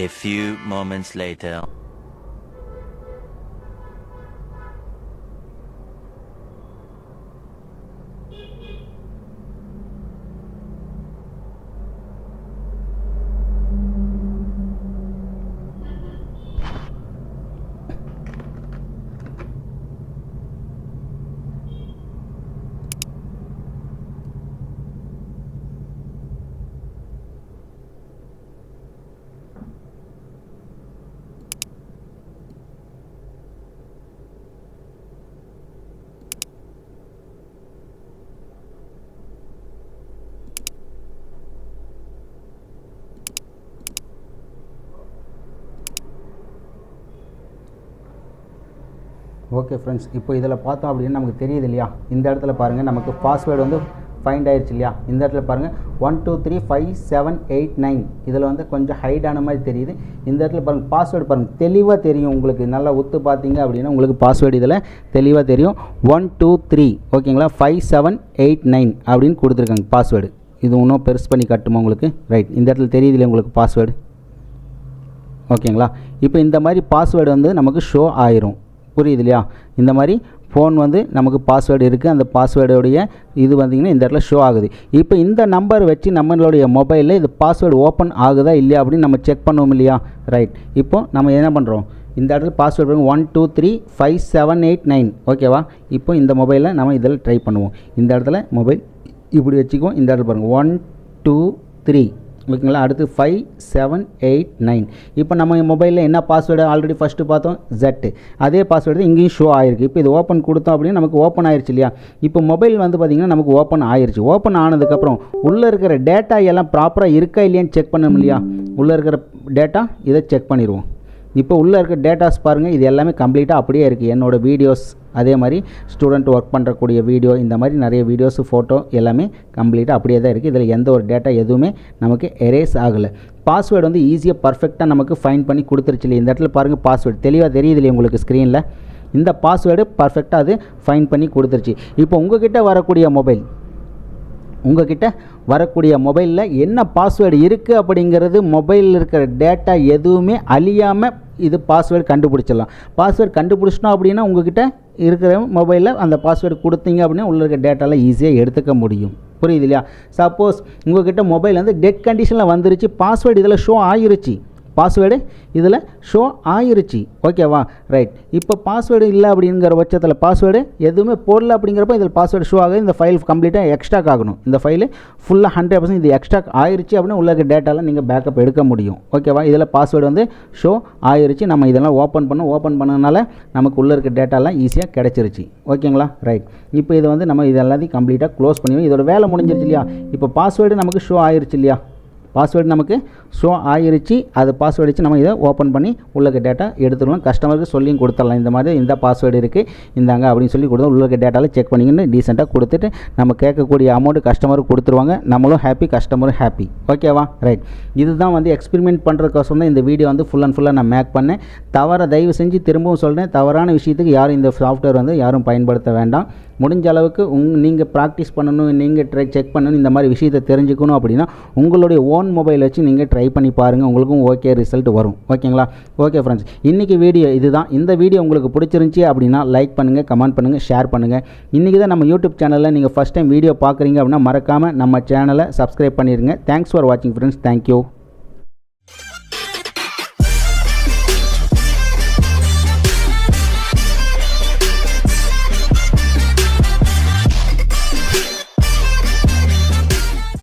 A few moments later. Okay friends, இப்போ இதில் பார்த்தோம் அப்படின்னு நமக்கு தெரியுது இல்லையா? இந்த இடத்துல பாருங்கள் நமக்கு பாஸ்வேர்டு வந்து ஃபைண்ட் ஆயிடுச்சு இல்லையா? இந்த இடத்துல பாருங்கள் 1 2 3 5 7 8 9 இதில் வந்து கொஞ்சம் ஹைடான மாதிரி தெரியுது. இந்த இடத்துல பாருங்கள் பாஸ்வேர்டு பாருங்கள் தெளிவாக தெரியும் உங்களுக்கு. நல்லா ஒத்து பார்த்தீங்க அப்படின்னா உங்களுக்கு பாஸ்வேர்டு இதில் தெளிவாக தெரியும். 1 2 3 ஓகேங்களா, 5 7 8 9 அப்படின்னு கொடுத்துருக்காங்க பாஸ்வேர்டு. இது இன்னும் பெருசு பண்ணி கட்டுமா உங்களுக்கு? ரைட். இந்த இடத்துல தெரியுது இல்லையா உங்களுக்கு பாஸ்வேர்டு? ஓகேங்களா? இப்போ இந்த மாதிரி பாஸ்வேர்டு வந்து நமக்கு ஷோ ஆயிரும். புரியுது இல்லையா? இந்த மாதிரி ஃபோன் வந்து நமக்கு பாஸ்வேர்டு இருக்குது. அந்த பாஸ்வேர்டோடைய இது வந்தீங்கன்னா இந்த இடத்துல ஷோ ஆகுது. இப்போ இந்த நம்பர் வச்சு நம்மளுடைய மொபைலில் இது பாஸ்வேர்டு ஓப்பன் ஆகுதா இல்லையா அப்படின்னு நம்ம செக் பண்ணுவோம் இல்லையா? ரைட். இப்போ நம்ம என்ன பண்ணுறோம், இந்த இடத்துல பாஸ்வேர்டு 1 2 3 5 7 8 9 ஓகேவா? இப்போ இந்த மொபைலில் நம்ம இதில் ட்ரை பண்ணுவோம். இந்த இடத்துல மொபைல் இப்படி வச்சுக்குவோம். இந்த இடத்துல பாருங்கள் 1 2 3 ஓகேங்களா. அடுத்து 5 7 8 9. இப்போ நம்ம மொபைலில் என்ன பாஸ்வேர்டு ஆல்ரெடி ஃபஸ்ட்டு பார்த்தோம் Z. அதே பாஸ்வேர்டு இங்கேயும் ஷோ ஆகிருக்கு. இப்போ இது ஓப்பன் கொடுத்தோம் அப்படின்னு நமக்கு ஓப்பன் ஆயிடுச்சு இல்லையா? இப்போ மொபைல் வந்து பார்த்திங்கன்னா நமக்கு ஓப்பன் ஆயிடுச்சு. ஓப்பன் ஆனதுக்கப்புறம் உள்ளே இருக்கிற டேட்டா எல்லாம் ப்ராப்பராக இருக்கா இல்லையான்னு செக் பண்ணணும் இல்லையா? உள்ளே இருக்கிற டேட்டா இதை செக் பண்ணிடுவோம். இப்போ உள்ளே இருக்க டேட்டாஸ் பாருங்கள், இது எல்லாமே கம்ப்ளீட்டாக அப்படியே இருக்குது. என்னோடய வீடியோஸ், அதே மாதிரி ஸ்டூடெண்ட் ஒர்க் பண்ணுறக்கூடிய வீடியோ, இந்த மாதிரி நிறைய வீடியோஸு ஃபோட்டோ எல்லாமே கம்ப்ளீட்டாக அப்படியே தான் இருக்குது. இதில் எந்த ஒரு டேட்டா எதுவுமே நமக்கு எரேஸ் ஆகலை. பாஸ்வேர்டு வந்து ஈஸியாக பர்ஃபெக்டாக நமக்கு ஃபைண்ட் பண்ணி கொடுத்துருச்சு இல்லையா? இந்த இடத்துல பாருங்கள் பாஸ்வேர்டு தெளிவாக தெரியுது இல்லையா உங்களுக்கு ஸ்க்ரீனில்? இந்த பாஸ்வேர்டு பர்ஃபெக்டாக அது ஃபைண்ட் பண்ணி கொடுத்துருச்சு. இப்போ உங்கள்கிட்ட வரக்கூடிய மொபைலில் என்ன பாஸ்வேர்டு இருக்குது அப்படிங்கிறது, மொபைலில் இருக்கிற டேட்டா எதுவுமே அழியாமல் இது பாஸ்வேர்டு கண்டுபிடிச்சிடலாம். பாஸ்வேர்டு கண்டுபிடிச்சிட்டோம் அப்படின்னா உங்கள்கிட்ட இருக்கிற மொபைலில் அந்த பாஸ்வேர்டு கொடுத்தீங்க அப்படின்னா உள்ள இருக்க டேட்டாலாம் ஈஸியாக எடுத்துக்க முடியும். புரியுது இல்லையா? சப்போஸ் உங்கள்கிட்ட மொபைல் வந்து டெட் கண்டிஷனில் வந்துருச்சு, பாஸ்வேர்டு இதில் ஷோ ஆகிருச்சு, பாஸ்வேர்டு இதில் ஷோ ஆயிருச்சு ஓகேவா? ரைட். இப்போ பாஸ்வேர்டு இல்லை அப்படிங்கிற பட்சத்தில் பாஸ்வேர்டு எதுவுமே போடல அப்படிங்கிறப்ப இதில் பாஸ்வேர்டு ஷோ ஆகுது. இந்த ஃபைல் கம்ப்ளீட்டாக எக்ஸ்ட்ராக் ஆகணும். இந்த ஃபைலு ஃபுல்லாக 100% இது எக்ஸ்ட்ராக் ஆயிருச்சு அப்படின்னா உள்ள டேட்டாலாம் நீங்கள் பேக்கப் எடுக்க முடியும் ஓகேவா? இதில் பாஸ்வேர்டு வந்து ஷோ ஆயிருச்சு. நம்ம இதெல்லாம் ஓப்பன் பண்ணதுனால நமக்கு உள்ளே இருக்க டேட்டாலாம் ஈஸியாக கிடச்சிருச்சு ஓகேங்களா? ரைட். இப்போ இதை வந்து நம்ம இது எல்லாத்தையும் கம்ப்ளீட்டாக க்ளோஸ் பண்ணிடுவோம். இதோட வேலை முடிஞ்சிருச்சு இல்லையா? இப்போ பாஸ்வேர்டு நமக்கு ஷோ ஆயிருச்சு இல்லையா? பாஸ்வேர்டு நமக்கு ஷோ ஆகிருச்சு. அது பாஸ்வேர்டு வச்சு நம்ம இதை ஓப்பன் பண்ணி உள்ள டேட்டா எடுத்துடலாம். கஸ்டமருக்கு சொல்லியும் கொடுத்துடலாம், இந்த மாதிரி இந்த பாஸ்வேர்டு இருக்குது இந்தாங்க அப்படின்னு சொல்லி கொடுத்தா உள்ள டேட்டாவில் செக் பண்ணிங்கன்னு டீசெண்டாக கொடுத்துட்டு நம்ம கேட்கக்கூடிய அமௌண்ட்டு கஸ்டமருக்கு கொடுத்துருவாங்க. நம்மளும் ஹாப்பி, கஸ்டமரும் ஹாப்பி ஓகேவா? ரைட். இதுதான் வந்து எக்ஸ்பெரிமெண்ட் பண்ணுறதுக்கோசரம் தான் இந்த வீடியோ வந்து ஃபுல் அண்ட் ஃபுல்லாக நான் மேக் பண்ணேன். தயவு செஞ்சு திரும்பவும் சொல்கிறேன், தவறான விஷயத்துக்கு யாரும் இந்த சாஃப்ட்வேர் வந்து யாரும் பயன்படுத்த வேண்டாம். முடிஞ்ச அளவுக்கு நீங்கள் ப்ராக்டிஸ் பண்ணணும், நீங்கள் செக் பண்ணணும், இந்த மாதிரி விஷயத்தை தெரிஞ்சுக்கணும் அப்படின்னா உங்களுடைய ஓன் மொபைல் வச்சு நீங்கள் ட்ரை பண்ணி பாருங்கள். உங்களுக்கும் ஓகே ரிசல்ட் வரும் ஓகேங்களா? ஓகே ஃப்ரெண்ட்ஸ், இன்றைக்கி வீடியோ இதுதான். இந்த வீடியோ உங்களுக்கு பிடிச்சிருந்துச்சி அப்படின்னா லைக் பண்ணுங்கள், கமெண்ட் பண்ணுங்கள், ஷேர் பண்ணுங்கள். இன்றைக்கி தான் நம்ம யூடியூப் சேனலில் நீங்கள் ஃபஸ்ட் டைம் வீடியோ பார்க்குறீங்க அப்படின்னா மறக்காமல் நம்ம சேனலை சப்ஸ்கிரைப் பண்ணிடுங்க. தேங்க்ஸ் ஃபார் வாட்சிங் ஃப்ரெண்ட்ஸ். தேங்க்யூ.